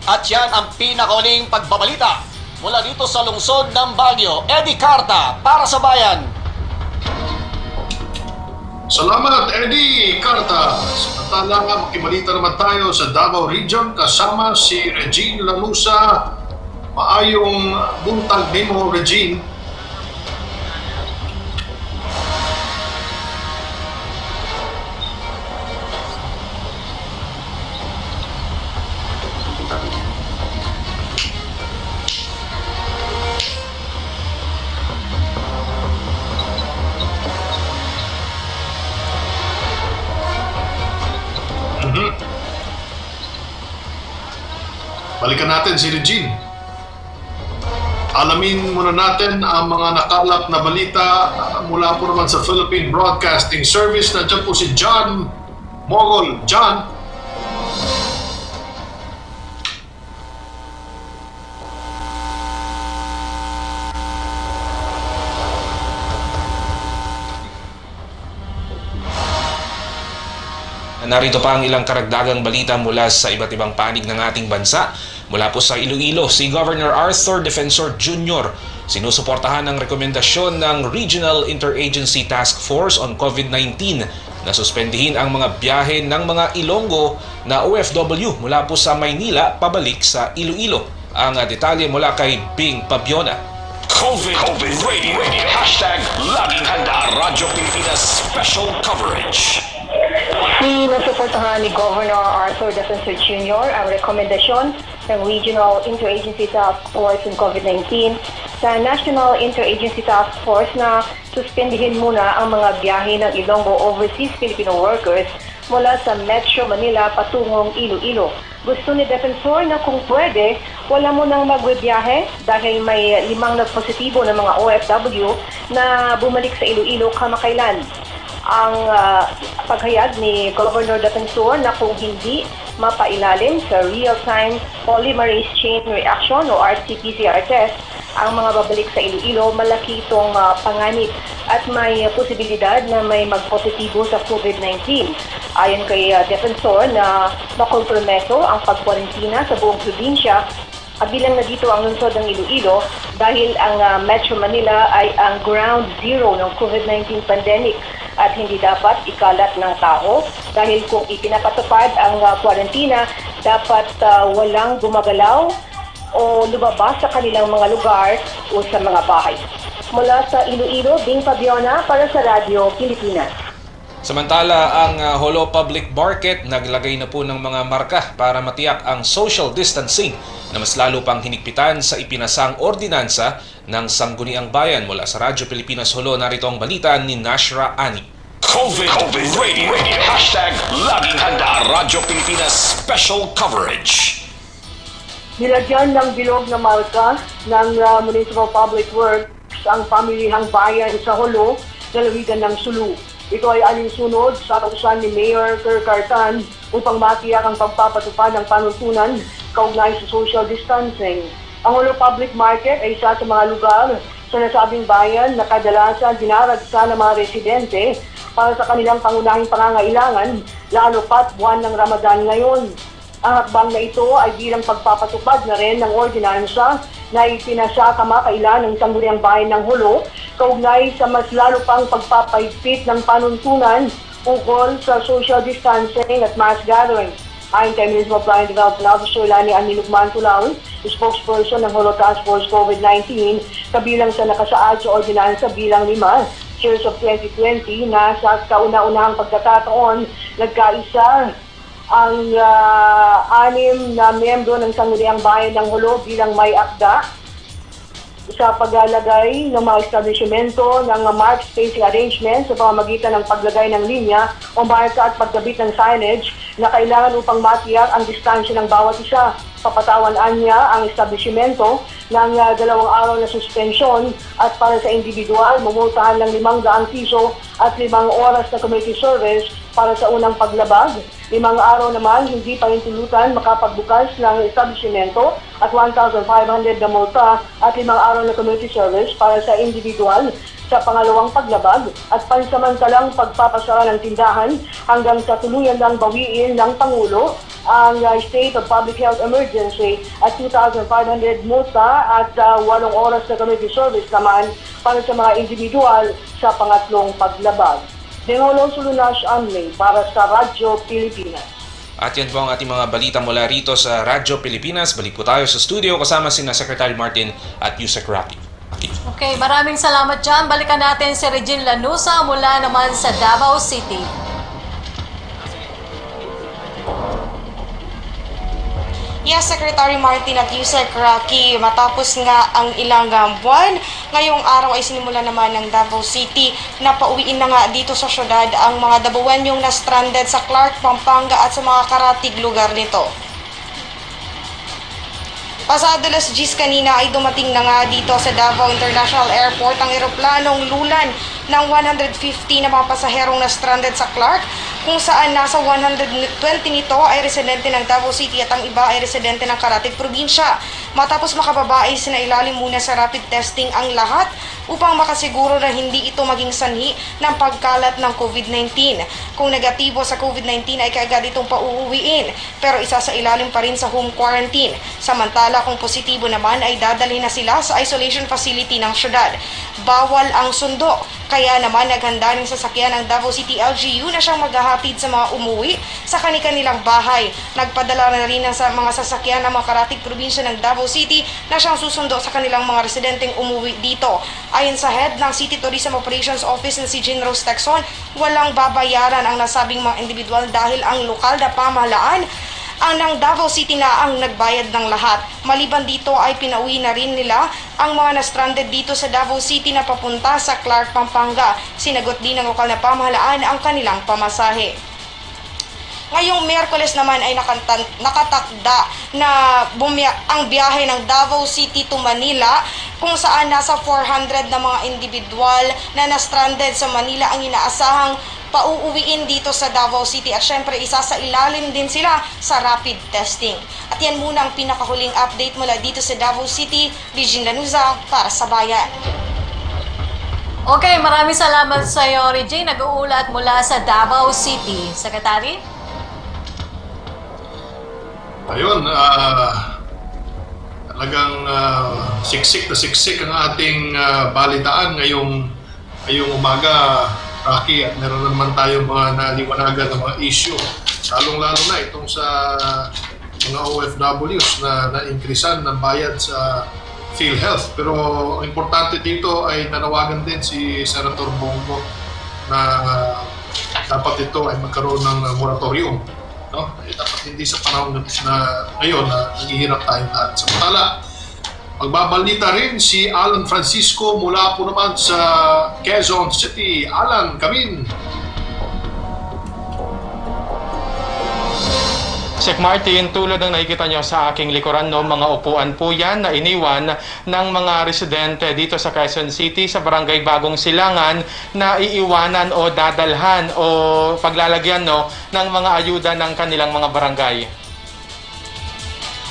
At yan ang pinakauling pagbabalita mula dito sa lungsod ng Baguio. Eddie Carta para sa Bayan. Salamat, Eddie Carta. Samantala, makibalita naman tayo sa Davao Region kasama si Regine Lanusa. Maayong buntag nimo, Regine. Balikan natin si Regine. Alamin muna natin ang mga nakalap na balita mula po naman sa Philippine Broadcasting Service. Nandiyan po si John Mogol. John. narito pa ang ilang karagdagang balita mula sa iba't ibang panig ng ating bansa. Mula po sa Iloilo, si Governor Arthur Defensor Jr. sinusuportahan ang rekomendasyon ng Regional Interagency Task Force on COVID-19 na suspendihin ang mga biyahe ng mga Ilonggo na OFW mula po sa Maynila pabalik sa Iloilo. Ang detalye mula kay Bing Pabiona. COVID Radio. Hashtag Laging Handa Radyo Pilipinas Special Coverage. Sinusuportahan ni Governor Arthur Defensor Jr. ang rekomendasyon ng Regional Interagency Task Force on COVID-19 sa National Interagency Task Force na suspendihin muna ang mga biyahe ng Ilonggo Overseas Filipino Workers mula sa Metro Manila patungong Iloilo. Gusto ni Defensor na kung pwede, wala mo nang magbibiyahe dahil may 5 nagpositibo ng mga OFW na bumalik sa Iloilo kamakailan. Ang paghayag ni Governor Defensor na kung hindi mapailalim sa real-time polymerase chain reaction o RT-PCR test ang mga babalik sa Iloilo, malaki itong panganib at may posibilidad na may magpositibo sa COVID-19. Ayon kay Defensor na makompromeso ang pagkwarentina sa buong probinsya, kabilang na dito ang lungsod ng Iloilo dahil ang Metro Manila ay ang ground zero ng COVID-19 pandemic at hindi dapat ikalat ng tao dahil kung ipinapatupad ang kwarentina, dapat walang gumagalaw o lumabas sa kanilang mga lugar o sa mga bahay. Mula sa Iloilo, Bing Pabiona para sa Radyo Pilipinas. Samantala, ang Holo Public Market naglagay na po ng mga marka para matiyak ang social distancing na mas lalo pang hinigpitan sa ipinasang ordinansa ng Sangguniang Bayan. Mula sa Radyo Pilipinas Holo, narito ang balita ni Nashra Ani. COVID Radio. Hashtag Laging Handa Radyo Pilipinas Special Coverage. Nilagyan ng bilog na marka ng Municipal Public Works ang pamilihang bayan sa Holo, lalawigan ng Sulu. Ito ay alinsunod sa kautusan ni Mayor Kercartan upang matiyak ang pagpapatupad ng panuntunan kaugnay sa social distancing. Ang Holo Public Market ay isa sa mga lugar sa nasabing bayan na kadalasan dinaragsa ng mga residente para sa kanilang pangunahing pangangailangan, lalo pat buwan ng Ramadan ngayon. Ang hakbang na ito ay bilang pagpapatupad na rin ng ordinansa na ipinasa kamakailan ng Sangguniang Bayan ng Holo kaugnay sa mas lalo pang pagpapaigpit ng panuntunan ukol sa social distancing at mass gathering. Ayon kay Municipal Planning Development Officer Lani Anilugman Tulaon, spokesperson ng Holo Task Force COVID-19, kabilang sa nakasaad sa ordinansa bilang 5, Years of 2020 na sa kauna-unahang pagkakataon nagkaisa ang 6 na miyembro ng Sangguniang Bayan ng Holo bilang may akda sa paglalagay ng mga establishmento ng mark spacing arrangement sa pamamagitan ng paglagay ng linya o marka at pagkabit ng signage na kailangan upang matiyak ang distansya ng bawat isa. Papatawan niya ang establishmento ng 2 araw na suspensyon at para sa individual, mamultahan ng 500 piso at 5 oras na community service para sa unang paglabag. 5 araw naman, hindi pahintulutan makapagbukas ng establishmento at 1,500 na multa at 5 araw na community service para sa individual sa pangalawang paglabag at pansamantalang pagpapasara ng tindahan hanggang sa tuluyan ng bawiin ng Pangulo ang State of Public Health Emergency at 2,500 multa at 8 oras na community service naman para sa mga individual sa pangatlong paglabag. Dengolong Sulunas Anley para sa Radyo Pilipinas. At yan po ang ating mga balita mula rito sa Radyo Pilipinas. Balik po tayo sa studio kasama sina Secretary Martin at Yusek Rocky. Okay, maraming salamat dyan. Balikan natin si Regine Lanusa mula naman sa Davao City. Yes, Secretary Martin at Yusek Rocky, matapos nga ang ilang buwan, ngayong araw ay sinimula naman ng Davao City na pauwiin na nga dito sa syudad ang mga Dabawenyong na stranded sa Clark, Pampanga at sa mga karatig lugar nito. Pasado alas 10 kanina ay dumating na nga dito sa Davao International Airport ang eroplanong Lulan ng 150 na mga pasaherong na stranded sa Clark, kung saan nasa 120 nito ay residente ng Davao City at ang iba ay residente ng Karatig Probinsya. Matapos makababa ay sinailalim muna sa rapid testing ang lahat upang makasiguro na hindi ito maging sanhi ng pagkalat ng COVID-19. Kung negatibo sa COVID-19 ay kaagad itong pauuwiin, pero isa sa ilalim pa rin sa home quarantine. Samantala kung positibo naman ay dadalhin na sila sa isolation facility ng syudad. Bawal ang sundo, kaya naman naghanda ng sasakyan ng Davao City LGU na siyang maghahatid sa mga umuwi sa kanilang bahay. Nagpadala na rin sa mga sasakyan ng mga Karatig Probinsya ng Davao City na siyang susundo sa kanilang mga residenteng umuwi dito. Ayon sa head ng City Tourism Operations Office na si Jean Rose Texon, walang babayaran ang nasabing mga individual dahil ang lokal na pamahalaan ang ng Davao City na ang nagbayad ng lahat. Maliban dito ay pinauwi na rin nila ang mga na-stranded dito sa Davao City na papunta sa Clark, Pampanga. Sinagot din ng lokal na pamahalaan ang kanilang pamasahe. Ngayong Miyerkules naman ay nakatakda na ang biyahe ng Davao City to Manila, kung saan nasa 400 na mga individual na na-stranded sa Manila ang inaasahang pauuwiin dito sa Davao City at syempre isa sa ilalim din sila sa rapid testing. At yan muna ang pinakahuling update mula dito sa Davao City. Regine Lanuza para sa Bayan. Okay, maraming salamat sa iyo, Regine. Nag-uulat mula sa Davao City. Secretary? Ayun, talagang siksik na siksik ang ating balitaan ngayong umaga, Rocky, at meron naman tayo mga naliwanagan ng mga issue. Lalong-lalo na itong sa mga OFWs na na-increasean ng bayad sa PhilHealth. Pero ang importante dito ay nanawagan din si Senator Bongo na dapat ito ay magkaroon ng moratorium. No? Dapat hindi sa panahon na ngayon na naghihirap tayong lahat. Samantala, magbabalita rin si Alan Francisco mula po naman sa Quezon City. Alan, kamin. Sec Martin, tulad ng nakikita nyo sa aking likuran, no, mga upuan po yan na iniwan ng mga residente dito sa Quezon City sa Barangay Bagong Silangan na iiwanan o dadalhan o paglalagyan, no, ng mga ayuda ng kanilang mga barangay.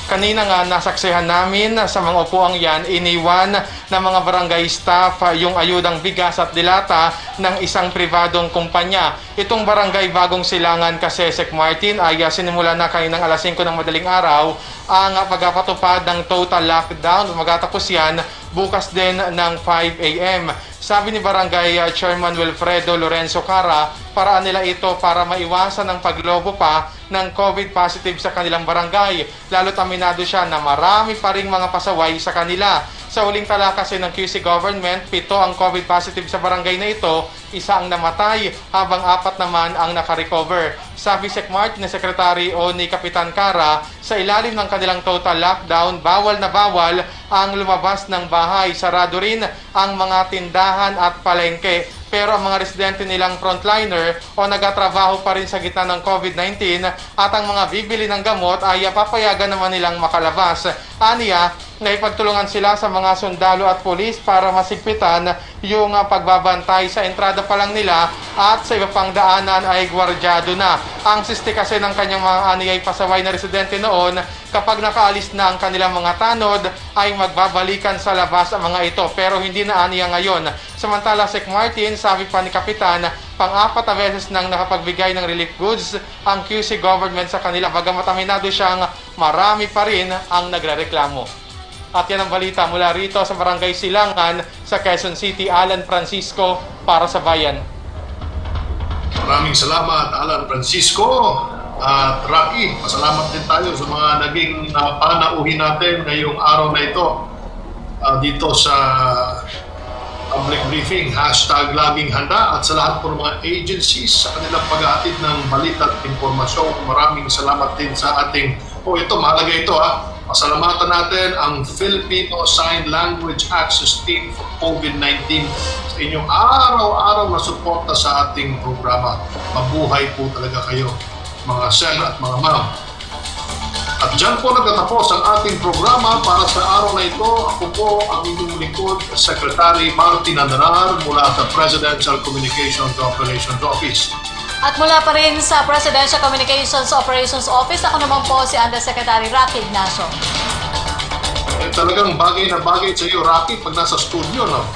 Kanina nga nasaksihan namin sa mga upuang yan, iniwan ng mga barangay staff yung ayudang bigas at dilata ng isang pribadong kumpanya. Itong Barangay Bagong Silangan kasi, Sec Martin, ay sinimula na kaninang alas 5 ng madaling araw ang pagpapatupad ng total lockdown. Magatapos yan bukas din ng 5 a.m. Sabi ni Barangay Chairman Wilfredo Lorenzo Cara, paraan nila ito para maiwasan ang paglobo pa ng COVID positive sa kanilang barangay. Lalo't aminado siya na marami pa ring mga pasaway sa kanila. Sa huling tala kasi ng QC Government, 7 ang COVID positive sa barangay na ito, 1 ang namatay, habang 4 naman ang nakarecover. Sabi Sec Mart na Secretary o ni Kapitan Cara, sa ilalim ng kanilang total lockdown, bawal na bawal ang lumabas ng bahay. Sarado rin ang mga tindahan at palengke. Pero ang mga residente nilang frontliner o nagatrabaho pa rin sa gitna ng COVID-19 at ang mga bibili ng gamot ay papayagan naman nilang makalabas. Aniya, naipagtulungan sila sa mga sundalo at pulis para masigpitan yung pagbabantay sa entrada pa lang nila at sa iba pang daanan ay gwardyado na. Ang siste kasi ng kanyang mga aniyay pasaway na residente noon, kapag nakaalis na ang kanilang mga tanod ay magbabalikan sa labas ang mga ito, pero hindi na aniya ngayon. Samantala, Sec Martin, sabi pa ni Kapitan, pang-4 na beses nang nakapagbigay ng relief goods ang QC government sa kanila, bagamat aminado siyang marami pa rin ang nagrereklamo. At yan ang balita mula rito sa Barangay Silangan sa Quezon City. Alan Francisco para sa Bayan. Maraming salamat, Alan Francisco. At Rocky, pasalamat din tayo sa mga naging panauhin natin ngayong araw na ito dito sa public briefing, #laging handa, at sa lahat po ng mga agencies sa kanilang pag-aatid ng balita at informasyon. Maraming salamat din sa ating, ito, mahalaga ito pasalamatan natin ang Filipino Sign Language Access Team for COVID-19 sa inyong araw-araw na suporta sa ating programa. Mabuhay po talaga kayo, mga sir at mga ma'am. At dyan po nagtatapos ang ating programa para sa araw na ito. Ako po ang inyong lingkod, Secretary Martin Andanar mula sa Presidential Communications Operations Office. At mula pa rin sa Presidential Communications Operations Office, ako naman po si Undersecretary Rocky Ignacio. Talagang bagay na bagay sa iyo, Rocky, pag nasa studio, no?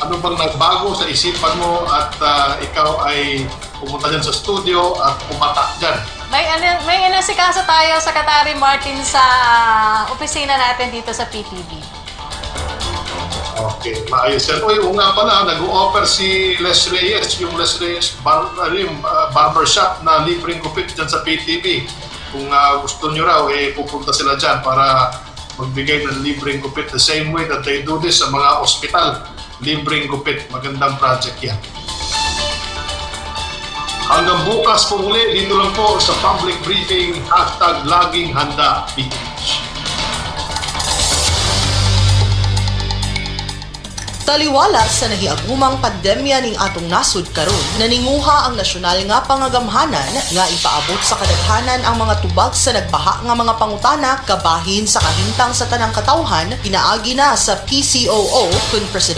Ano bang nagbago sa isipan mo at ikaw ay pumunta dyan sa studio at pumatak dyan? May inasikaso tayo, Secretary Martin, sa opisina natin dito sa PTV. Okay, maayos yan. Uy, nga pala, nag-o-offer si Les Reyes, yung Les Reyes barbershop na libreng gupit dyan sa PTV. Kung gusto nyo raw, pupunta sila dyan para magbigay ng libreng gupit the same way that they do this sa mga ospital. Libreng gupit. Magandang project yan. Hanggang bukas po muli, dito lang po sa public briefing, #LagingHanda PH. Taliwala sa nahiagumang pandemya ning atong nasud karon, naninguha ang nasyonal nga pangagamhanan nga ipaabot sa kadaghanan ang mga tubag sa nagbaha nga mga pangutana kabahin sa kahimtang sa tanang katawhan, pinaagi na sa PCOO kun Presidente